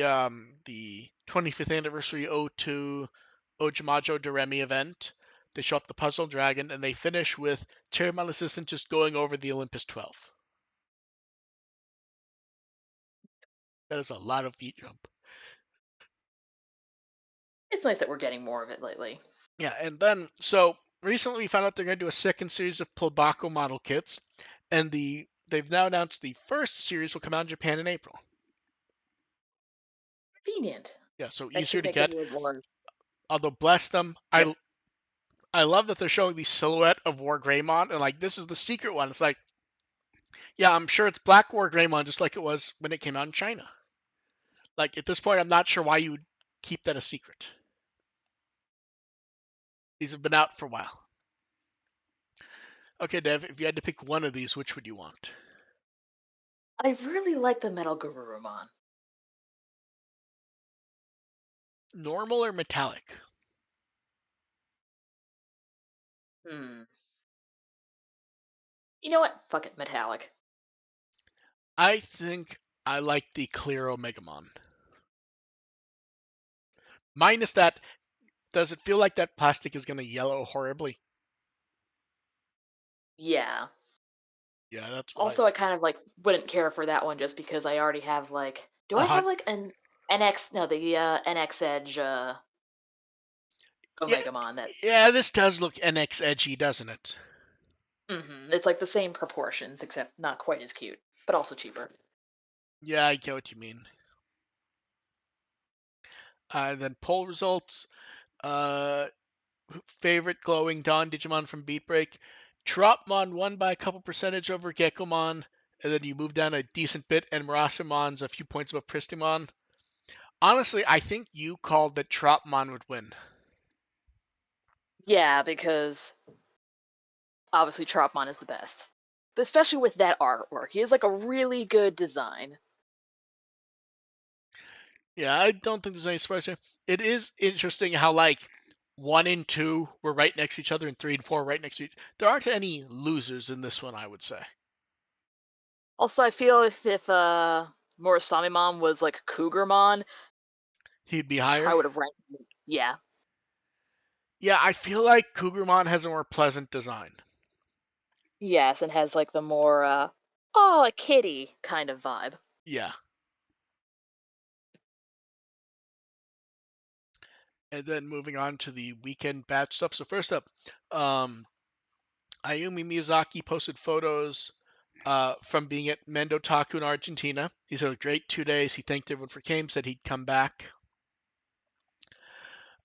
Speaker 1: 25th anniversary Ode to Ojamajo Doremi event. They show off the puzzle dragon, and they finish with Chairman Assistant just going over the Olympus 12. That is a lot of beat jump.
Speaker 2: It's nice that we're getting more of it lately.
Speaker 1: Yeah, and then so recently we found out they're going to do a second series of Plobacco model kits, and they've now announced the first series will come out in Japan in April.
Speaker 2: Convenient.
Speaker 1: Yeah, so
Speaker 2: That
Speaker 1: easier
Speaker 2: should
Speaker 1: to
Speaker 2: make it a
Speaker 1: get.
Speaker 2: little more.
Speaker 1: Although bless them,
Speaker 2: Yep.
Speaker 1: I love that they're showing the silhouette of War Greymon, and like this is the secret one. It's like, yeah, I'm sure it's Black War Greymon just like it was when it came out in China. Like at this point, I'm not sure why you would keep that a secret. These have been out for a while. Okay, Dev, if you had to pick one of these, which would you want?
Speaker 2: I really like the Metal Garurumon.
Speaker 1: Normal or metallic?
Speaker 2: Hmm. You know what? Fuck it, metallic.
Speaker 1: I think I like the clear Omegamon. Minus that, does it feel like that plastic is going to yellow horribly?
Speaker 2: Yeah.
Speaker 1: Yeah, that's what I.
Speaker 2: Also, I kind of like wouldn't care for that one just because I already have like. Do
Speaker 1: A
Speaker 2: I have
Speaker 1: hunt.
Speaker 2: like an NX? No, the NX Edge
Speaker 1: Yeah,
Speaker 2: Omegamon that.
Speaker 1: yeah. This does look NX edgy, doesn't it?
Speaker 2: It's like the same proportions, except not quite as cute, but also cheaper.
Speaker 1: Yeah, I get what you mean. Then poll results. Uh, Favorite glowing Dawn Digimon from Beatbreak. Tropmon won by a couple percentage over Gekomon, and then you move down a decent bit, and Murasimon's a few points above Pristimon. Honestly, I think you called that Tropmon would win.
Speaker 2: Yeah, because obviously Tropmon is the best. But especially with that artwork. He has like a really good design.
Speaker 1: Yeah, I don't think there's any surprise here. It is interesting how like 1 and 2 were right next to each other, and 3 and 4 right next to each. There aren't any losers in this one, I would say.
Speaker 2: Also, I feel if Murasamimon was like Cougarmon,
Speaker 1: He'd be higher.
Speaker 2: probably would have ranked. Yeah.
Speaker 1: Yeah, I feel like Cougarmon has a more pleasant design.
Speaker 2: Yes, and has like the more oh, a kitty kind of vibe.
Speaker 1: Yeah. And then moving on to the weekend batch stuff. So first up, um, Ayumi Miyazaki posted photos from being at Mendotaku in Argentina. He said a great 2 days. He thanked everyone for came, said he'd come back.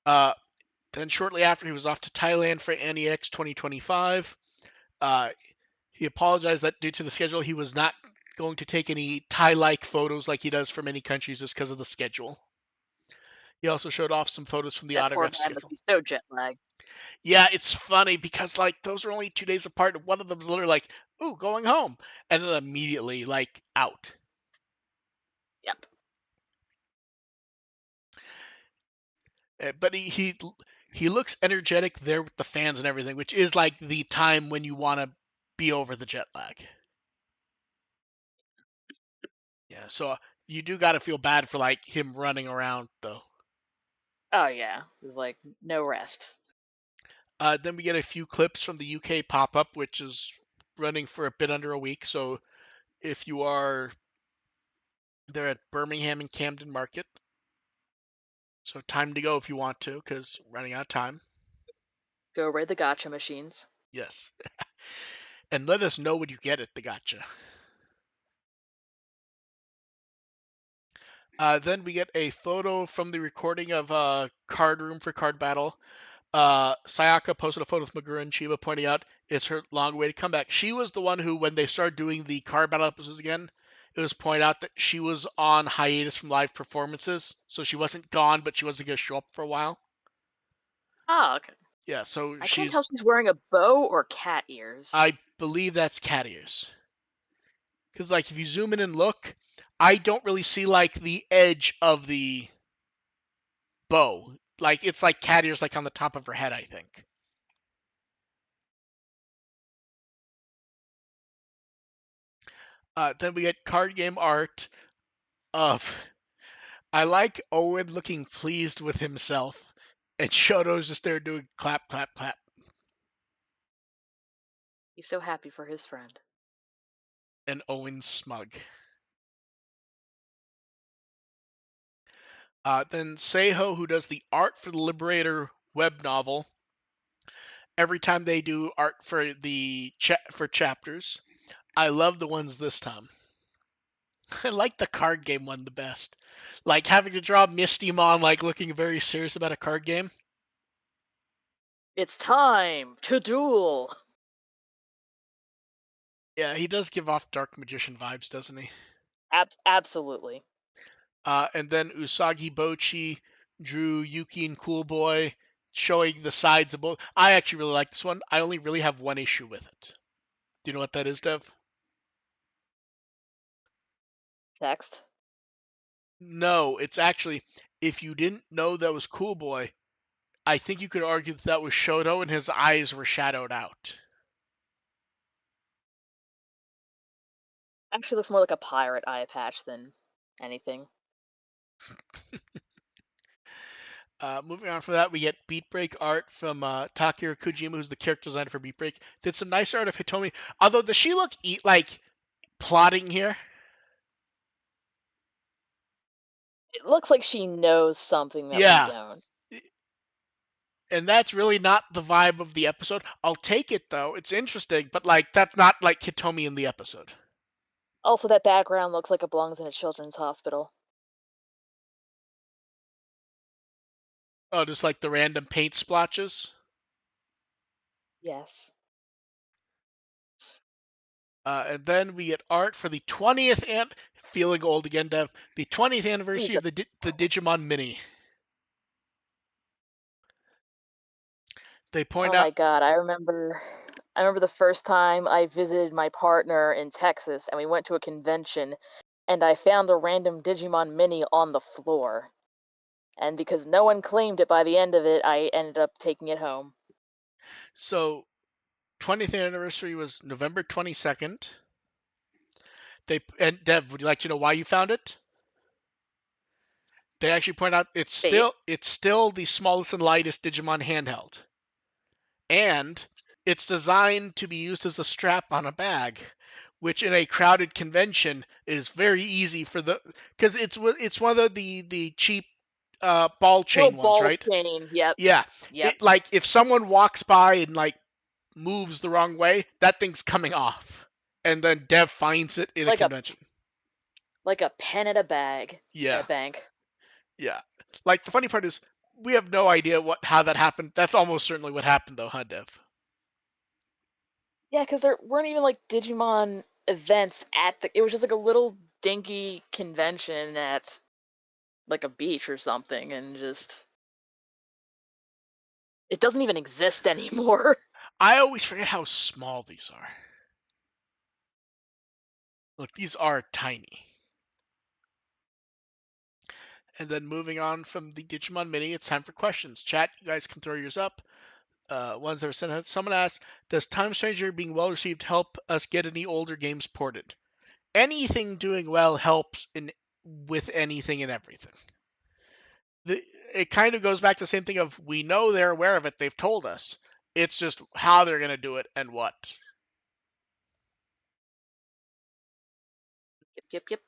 Speaker 1: Uh, then shortly after, he was off to Thailand for AniX 2025. Uh, he apologized that due to the schedule, he was not going to take any Thai-like photos like he does for many countries just because of the schedule. He also showed off some photos from the
Speaker 2: That poor
Speaker 1: autograph
Speaker 2: man must
Speaker 1: schedule.
Speaker 2: be so jet lagged.
Speaker 1: Yeah, it's funny because like those are only 2 days apart. And one of them's literally like, "Ooh, going home," and then immediately like out.
Speaker 2: Yep.
Speaker 1: But he looks energetic there with the fans and everything, which is like the time when you want to be over the jet lag. Yeah, so you do got to feel bad for like him running around though.
Speaker 2: Oh yeah. There's like no rest.
Speaker 1: Then we get a few clips from the UK pop up, which is running for a bit under a week. So if you are there at Birmingham and Camden Market, so time to go if you want to, because running out of time.
Speaker 2: Go raid the gotcha machines.
Speaker 1: Yes, and let us know what you get at the gotcha. Then we get a photo from the recording of Card Room for Card Battle. Sayaka posted a photo of Megura and Chiba pointing out it's her long way to come back. She was the one who, when they started doing the card battle episodes again, it was pointed out that she was on hiatus from live performances, so she wasn't gone, but she wasn't going to show up for a while.
Speaker 2: Oh, okay.
Speaker 1: Yeah, so
Speaker 2: I can't
Speaker 1: she's.
Speaker 2: tell if she's wearing a bow or cat ears.
Speaker 1: I believe that's cat ears. Because like if you zoom in and look, I don't really see like the edge of the bow. Like it's like cat ears, like on the top of her head, I think. Then we get card game art of. I like Owen looking pleased with himself, and Shoto's just there doing clap, clap, clap,
Speaker 2: He's so happy for his friend.
Speaker 1: and Owen's smug. Then Seiho, who does the art for the Liberator web novel, every time they do art for the for chapters, I love the ones this time. I like the card game one the best. Like having to draw Mistymon like looking very serious about a card game.
Speaker 2: It's time to duel.
Speaker 1: Yeah, he does give off Dark Magician vibes, doesn't he?
Speaker 2: Absolutely.
Speaker 1: And then Usagi Bochi drew Yuki and Cool Boy, showing the sides of both. I actually really like this one. I only really have one issue with it. Do you know what that is, Dev?
Speaker 2: Text.
Speaker 1: No, it's actually, if you didn't know that was Cool Boy, I think you could argue that that was Shoto and his eyes were shadowed out.
Speaker 2: Actually looks more like a pirate eye patch than anything.
Speaker 1: Moving on from that, we get Beatbreak art from Takira Kujima, who's the character designer for Beatbreak. Did some nice art of Hitomi. Although, does she look like plotting here?
Speaker 2: It looks like she knows something that we
Speaker 1: Yeah.
Speaker 2: don't.
Speaker 1: And that's really not the vibe of the episode. I'll take it though. It's interesting, but like that's not like Hitomi in the episode.
Speaker 2: Also, that background looks like it belongs in a children's hospital.
Speaker 1: Oh, just like the random paint splotches.
Speaker 2: Yes.
Speaker 1: And then we get art for the 20th and feeling old again, Dev. The 20th anniversary of
Speaker 2: Jesus.
Speaker 1: the Digimon Mini. They point
Speaker 2: Oh
Speaker 1: out.
Speaker 2: my god, I remember the first time I visited my partner in Texas and we went to a convention and I found a random Digimon mini on the floor. And because no one claimed it by the end of it, I ended up taking it home.
Speaker 1: So 20th anniversary was November 22nd. And Dev, would you like to know why you found it? They actually point out
Speaker 2: Fate?
Speaker 1: it's still the smallest and lightest Digimon handheld. And it's designed to be used as a strap on a bag, which in a crowded convention is very easy for the because it's one of the cheap ball
Speaker 2: Little
Speaker 1: chain ones,
Speaker 2: ball
Speaker 1: right?
Speaker 2: chain, yep.
Speaker 1: Yeah,
Speaker 2: Yep.
Speaker 1: it like if someone walks by and like moves the wrong way, that thing's coming off, and then Dev finds it in a
Speaker 2: Like a
Speaker 1: convention.
Speaker 2: like a pen in a bag at a
Speaker 1: Yeah,
Speaker 2: bank.
Speaker 1: yeah. Like the funny part is we have no idea how that happened. That's almost certainly what happened though, huh, Dev?
Speaker 2: Yeah, because there weren't even like Digimon events at the. It was just like a little dinky convention at like a beach or something, and just it doesn't even exist anymore.
Speaker 1: I always forget how small these are. Look, these are tiny. And then moving on from the Digimon Mini, it's time for questions. Chat, you guys can throw yours up. Ones that were sent out. Someone asked, "Does Time Stranger being well received help us get any older games ported?" Anything doing well helps in with anything and everything. The, it kind of goes back to the same thing of we know they're aware of it. They've told us. It's just how they're going to do it and what.
Speaker 2: Yep, yep,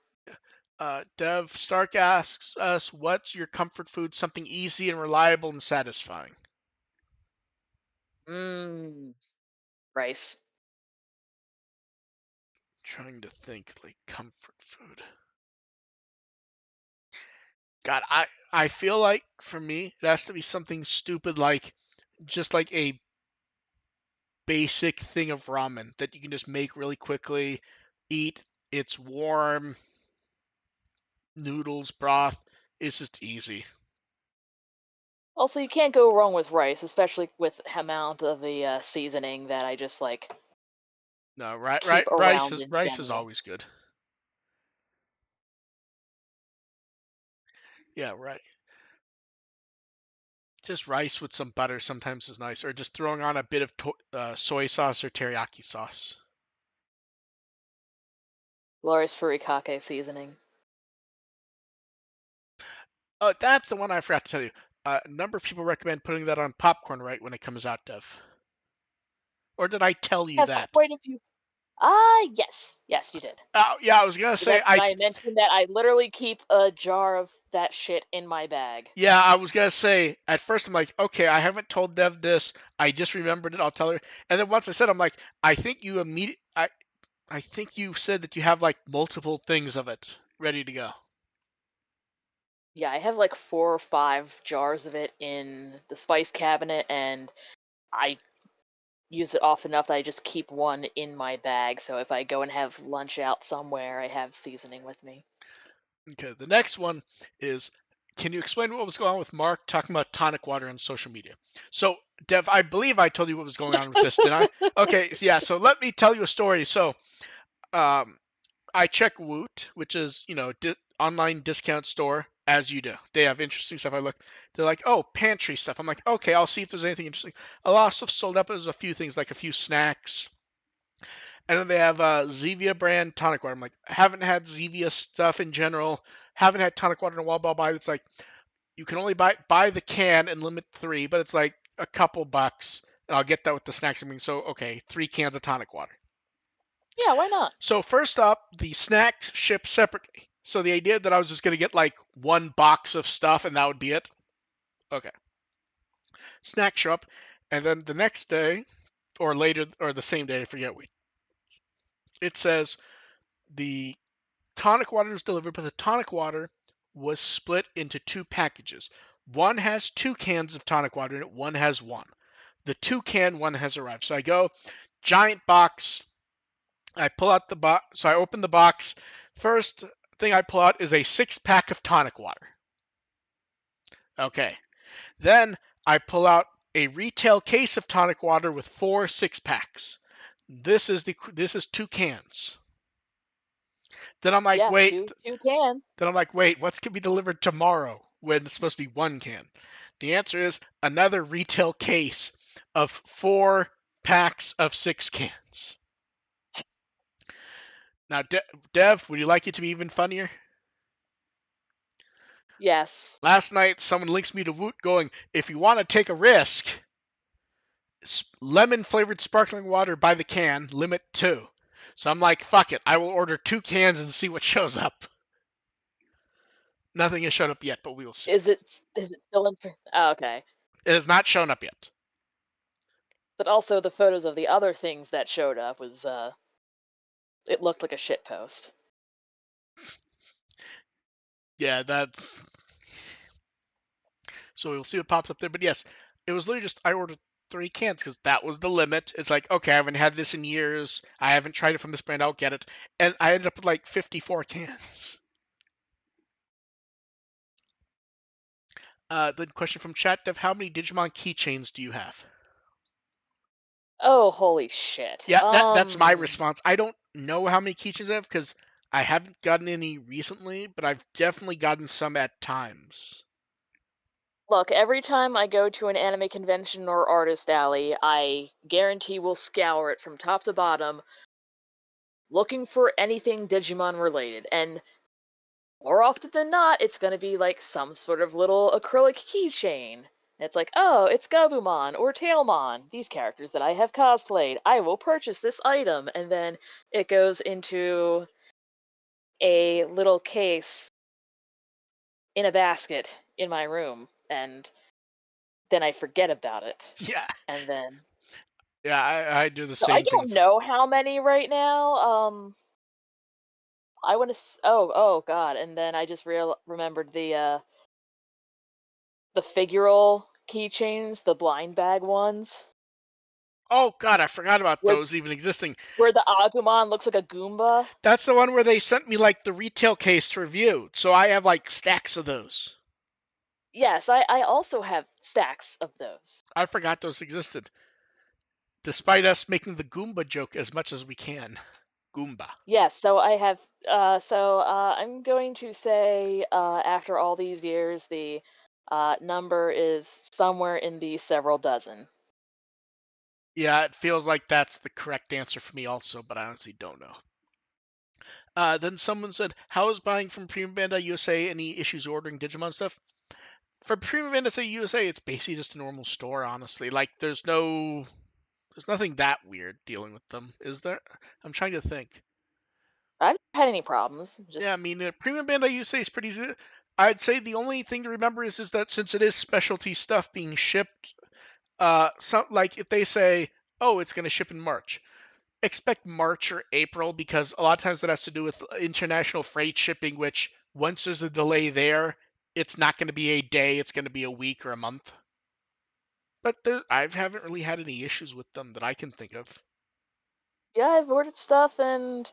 Speaker 2: yep.
Speaker 1: Dev Stark asks us, "What's your comfort food? Something easy and reliable and satisfying."
Speaker 2: Mmm, rice.
Speaker 1: Trying to think like comfort food. God, I feel like for me it has to be something stupid like just like a basic thing of ramen that you can just make really quickly, eat. It's warm, noodles, broth. It's just easy.
Speaker 2: Also, you can't go wrong with rice, especially with the amount of the seasoning that I just like
Speaker 1: No, right, right.
Speaker 2: keep around in
Speaker 1: Rice is
Speaker 2: general.
Speaker 1: always good. Yeah, right. Just rice with some butter sometimes is nice, or just throwing on a bit of soy sauce or teriyaki sauce.
Speaker 2: Glorious furikake seasoning.
Speaker 1: Oh, that's the one I forgot to tell you. A number of people recommend putting that on popcorn right when it comes out, Dev. Or did I tell you
Speaker 2: Have
Speaker 1: that?
Speaker 2: quite a few. Ah, yes, yes, you did.
Speaker 1: Oh, yeah, I was gonna say
Speaker 2: That's when I mentioned that I literally keep a jar of that shit in my bag.
Speaker 1: Yeah, I was gonna say at first I'm like, okay, I haven't told Dev this. I just remembered it. I'll tell her. And then once I said, I'm like, I think you immediate. I think you said that you have like multiple things of it ready to go.
Speaker 2: Yeah, I have like 4 or 5 jars of it in the spice cabinet, and I use it often enough that I just keep one in my bag. So if I go and have lunch out somewhere, I have seasoning with me.
Speaker 1: Okay, the next one is, can you explain what was going on with Mark talking about tonic water on social media? So, Dev, I believe I told you what was going on with this, didn't I? Okay, so yeah, so let me tell you a story. So, um, I check Woot, which is, online discount store, as you do. They have interesting stuff. I look, they're like, oh, pantry stuff. I'm like, okay, I'll see if there's anything interesting. A lot of stuff sold up. There's a few things, like a few snacks. And then they have Zevia brand tonic water. I'm like, haven't had Zevia stuff in general. Haven't had tonic water in a while, but I'll buy it. It's like, you can only buy the can and limit 3, but it's like a couple bucks. And I'll get that with the snacks. I mean, so, okay, 3 cans of tonic water.
Speaker 2: Yeah, why not?
Speaker 1: So first up, the snacks ship separately. So the idea that I was just going to get like one box of stuff and that would be it. Okay. Snacks show up, and then the next day or later or the same day, I forget which. It says the tonic water was delivered, but the tonic water was split into 2 packages. One has 2 cans of tonic water in it, one has one. The 2 can one has arrived. So I go, giant box. I pull out the box. So I open the box. First thing I pull out is a 6 pack of tonic water. Okay. Then I pull out a retail case of tonic water with 4 6 packs. This is 2 cans. Then I'm like,
Speaker 2: Yeah,
Speaker 1: wait.
Speaker 2: two cans.
Speaker 1: Then I'm like, wait, what's gonna be delivered tomorrow when it's supposed to be 1 can? The answer is another retail case of 4 packs of 6 cans. Now, Dev, would you like it to be even funnier?
Speaker 2: Yes.
Speaker 1: Last night, someone links me to Woot going, if you want to take a risk, lemon flavored sparkling water by the can, limit 2. So I'm like, fuck it. I will order 2 cans and see what shows up. Nothing has shown up yet, but we will see.
Speaker 2: Is it still in? Oh, okay.
Speaker 1: It has not shown up yet.
Speaker 2: But also the photos of the other things that showed up was it looked like a shit post.
Speaker 1: Yeah, that's. So we'll see what pops up there. But yes, it was literally just I ordered 3 cans because that was the limit. It's like, okay, I haven't had this in years. I haven't tried it from this brand. I'll get it. And I ended up with like 54 cans. The question from chat, Dev, how many Digimon keychains do you have?
Speaker 2: Oh, holy shit.
Speaker 1: Yeah, that's my response. I don't know how many keychains I have because I haven't gotten any recently, but I've definitely gotten some at times.
Speaker 2: Look, every time I go to an anime convention or artist alley, I guarantee will scour it from top to bottom looking for anything Digimon related. And more often than not, it's going to be like some sort of little acrylic keychain. And it's like, oh, it's Gabumon or Tailmon, these characters that I have cosplayed. I will purchase this item. And then it goes into a little case in a basket in my room. And then I forget about it.
Speaker 1: Yeah,
Speaker 2: And then.
Speaker 1: yeah, I do the
Speaker 2: So I
Speaker 1: same thing.
Speaker 2: don't know how many right now. I want to. Oh, God! And then I just remembered the figural. keychains, the blind bag ones,
Speaker 1: Oh god, I forgot about
Speaker 2: where
Speaker 1: those even existing.
Speaker 2: where the Agumon looks like a Goomba.
Speaker 1: That's the one where they sent me like the retail case to review. So I have like stacks of those.
Speaker 2: Yes, I also have stacks of those.
Speaker 1: I forgot those existed. Despite us making the Goomba joke as much as we can. Goomba.
Speaker 2: Yes, so I have. I'm going to say, after all these years, the number is somewhere in the several dozen.
Speaker 1: Yeah, it feels like that's the correct answer for me also, but I honestly don't know. Then someone said, how is buying from Premium Bandai USA? Any issues ordering Digimon stuff? For Premium Bandai USA, it's basically just a normal store, honestly. Like, there's nothing that weird dealing with them, is there? I'm trying to think.
Speaker 2: I haven't had any problems.
Speaker 1: Yeah,
Speaker 2: Just
Speaker 1: I mean, Premium Bandai USA is pretty easy. I'd say the only thing to remember is that since it is specialty stuff being shipped, some like if they say, oh, it's going to ship in March, expect March or April because a lot of times that has to do with international freight shipping, which once there's a delay there, it's not going to be a day, it's going to be a week or a month. But I haven't really had any issues with them that I can think of.
Speaker 2: yeah, I've ordered stuff, and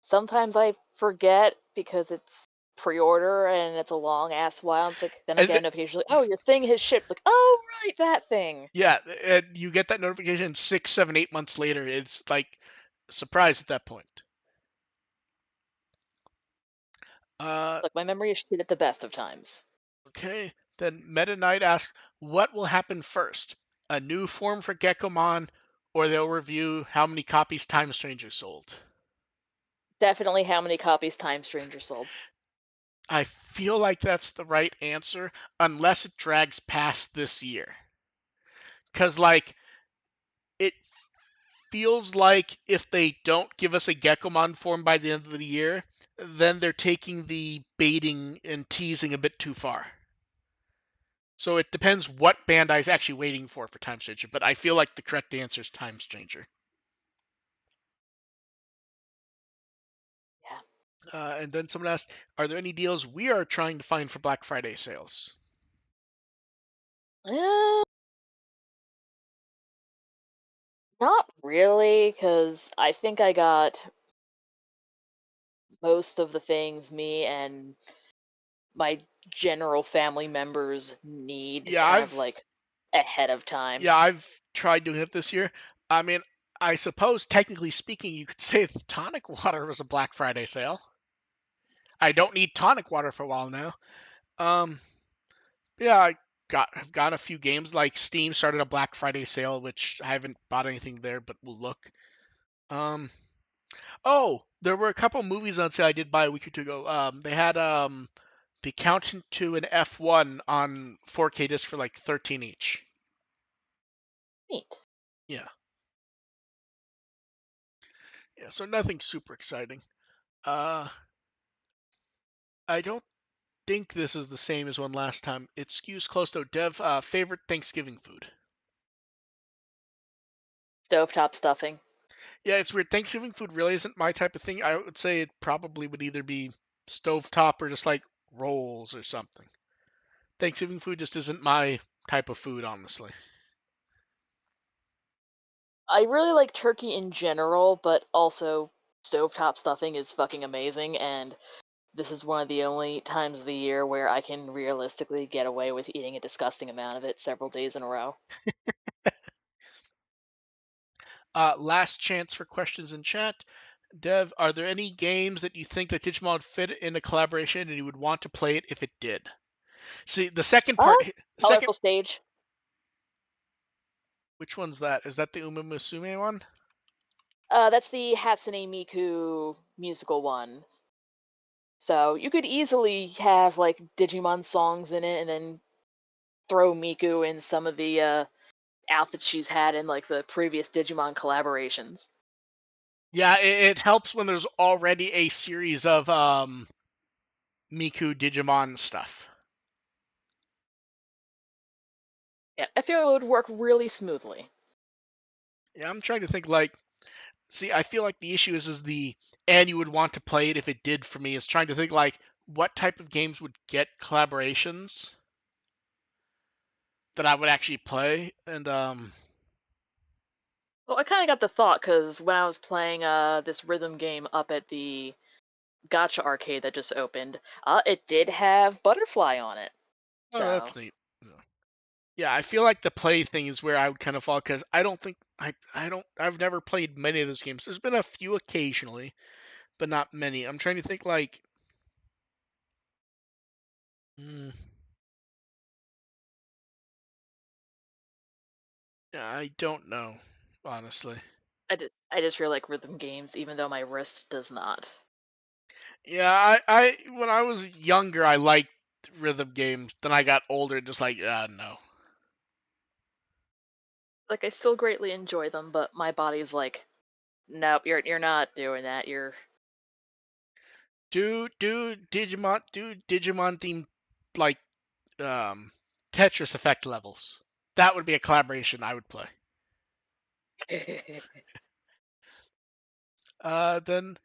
Speaker 2: sometimes I forget because it's pre-order and it's a long ass while. It's like then I
Speaker 1: And
Speaker 2: get a notification like, oh, your thing has shipped. Like, oh right, that thing.
Speaker 1: yeah, and you get that notification 6, 7, 8 months later. It's like a surprise at that point. Uh,
Speaker 2: Look, my memory is shit at the best of times.
Speaker 1: okay. Then Meta Knight asks, what will happen first? A new form for Geckomon, or they'll review how many copies Time Stranger sold?
Speaker 2: Definitely how many copies Time Stranger sold.
Speaker 1: I feel like that's the right answer, unless it drags past this year. Because, like, it feels like if they don't give us a Geckomon form by the end of the year, then they're taking the baiting and teasing a bit too far. So it depends what Bandai's actually waiting for Time Stranger, but I feel like the correct answer is Time Stranger.
Speaker 2: Yeah.
Speaker 1: And then someone asked, are there any deals we are trying to find for Black Friday sales?
Speaker 2: Eh, not really, because I think I got most of the things me and my general family members need
Speaker 1: Yeah,
Speaker 2: kind of
Speaker 1: I've
Speaker 2: like ahead of time.
Speaker 1: yeah, I've tried doing it this year. I mean, I suppose technically speaking, you could say the tonic water was a Black Friday sale. I don't need tonic water for a while now. Um, yeah, have got a few games like Steam started a Black Friday sale, which I haven't bought anything there, but we'll look. Um, oh, there were a couple movies on sale I did buy a week or two ago. They had The Accountant 2 and F1 on 4K disc for like 13 each.
Speaker 2: Neat.
Speaker 1: Yeah, yeah, so nothing super exciting. Uh, I don't think this is the same as one last time. It skews close though. Dev, favorite Thanksgiving food?
Speaker 2: Stovetop stuffing.
Speaker 1: Yeah, it's weird. Thanksgiving food really isn't my type of thing. I would say it probably would either be stovetop or just like rolls or something. Thanksgiving food just isn't my type of food, honestly.
Speaker 2: I really like turkey in general, but also stovetop stuffing is fucking amazing, and this is one of the only times of the year where I can realistically get away with eating a disgusting amount of it several days in a row.
Speaker 1: Last chance for questions in chat. Dev, are there any games that you think that Digimon would fit in a collaboration and you would want to play it if it did? See, the second
Speaker 2: Uh,
Speaker 1: part, second,
Speaker 2: Colorful Stage.
Speaker 1: which one's that? Is that the Uma Musume one?
Speaker 2: That's the Hatsune Miku musical one. So you could easily have like Digimon songs in it, and then throw Miku in some of the outfits she's had in like the previous Digimon collaborations.
Speaker 1: Yeah, it helps when there's already a series of Miku Digimon stuff.
Speaker 2: Yeah, I feel it would work really smoothly.
Speaker 1: Yeah, I'm trying to think like, see, I feel like the issue is the and you would want to play it if it did for me is trying to think like what type of games would get collaborations. that I would actually play, and
Speaker 2: Well, I kind of got the thought because when I was playing this rhythm game up at the Gotcha arcade that just opened, it did have Butterfly on it.
Speaker 1: oh, that's
Speaker 2: So
Speaker 1: neat. Yeah, I feel like the play thing is where I would kind of fall because I don't think I've never played many of those games. There's been a few occasionally, but not many. I'm trying to think like, mm, I don't know, honestly.
Speaker 2: I just really like rhythm games, even though my wrist does not.
Speaker 1: Yeah, I when I was younger, I liked rhythm games. Then I got older, just like, no.
Speaker 2: Like I still greatly enjoy them, but my body's like, nope, you're not doing that. You're
Speaker 1: Do Digimon themed like um Tetris effect levels. That would be a collaboration I would play. Then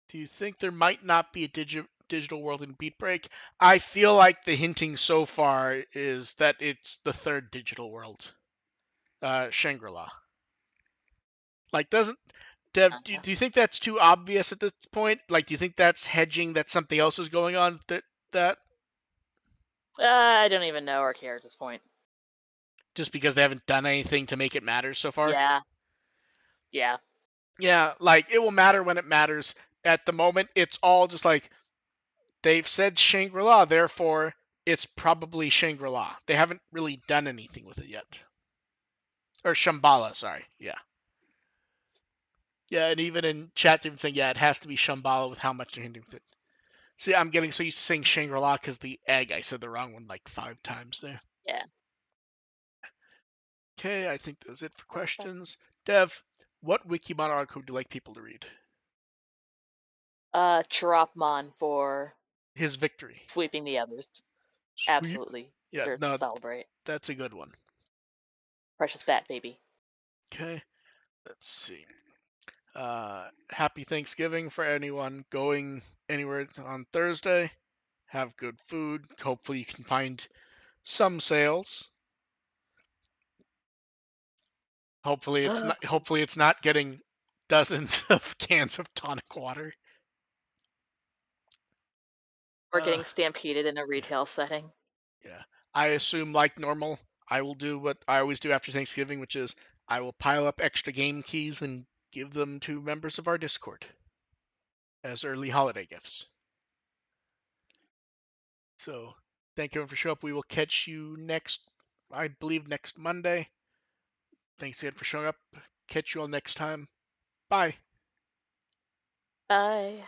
Speaker 1: do you think there might not be a digital world in Beatbreak? I feel like the hinting so far is that it's the third digital world, Shangri-La. Like, doesn't Dev? Do you think that's too obvious at this point? Like, do you think that's hedging that something else is going on? That
Speaker 2: I don't even know or care at this point.
Speaker 1: just because they haven't done anything to make it matter so far?
Speaker 2: Yeah, yeah.
Speaker 1: Yeah, like it will matter when it matters. At the moment, it's all just like they've said Shangri-La, therefore it's probably Shangri-La. They haven't really done anything with it yet. Or Shambhala, sorry. Yeah. Yeah, and even in chat, they've been saying, yeah, it has to be Shambhala with how much they're hinting with it. See, I'm getting so used to saying Shangri-La because the egg, I said the wrong one like 5 times there.
Speaker 2: Yeah.
Speaker 1: Okay, I think that's it for
Speaker 2: Perfect.
Speaker 1: questions. Dev, what Wikimon article would you like people to read?
Speaker 2: Chirapmon for
Speaker 1: His victory.
Speaker 2: sweeping the others.
Speaker 1: Sweep.
Speaker 2: Absolutely
Speaker 1: Yeah,
Speaker 2: deserves to
Speaker 1: no,
Speaker 2: celebrate.
Speaker 1: that's a good one.
Speaker 2: Precious Bat Baby.
Speaker 1: Okay, let's see. Happy Thanksgiving for anyone going anywhere on Thursday. Have good food. Hopefully, you can find some sales. Hopefully, it's not getting dozens of cans of tonic water.
Speaker 2: Or
Speaker 1: Uh,
Speaker 2: getting stampeded in a
Speaker 1: yeah,
Speaker 2: retail setting.
Speaker 1: yeah. I assume, like normal, I will do what I always do after Thanksgiving, which is I will pile up extra game keys and give them to members of our Discord as early holiday gifts. So, thank you everyone for showing up. We will catch you I believe, next Monday. Thanks again for showing up. Catch you all next time. Bye.
Speaker 2: Bye.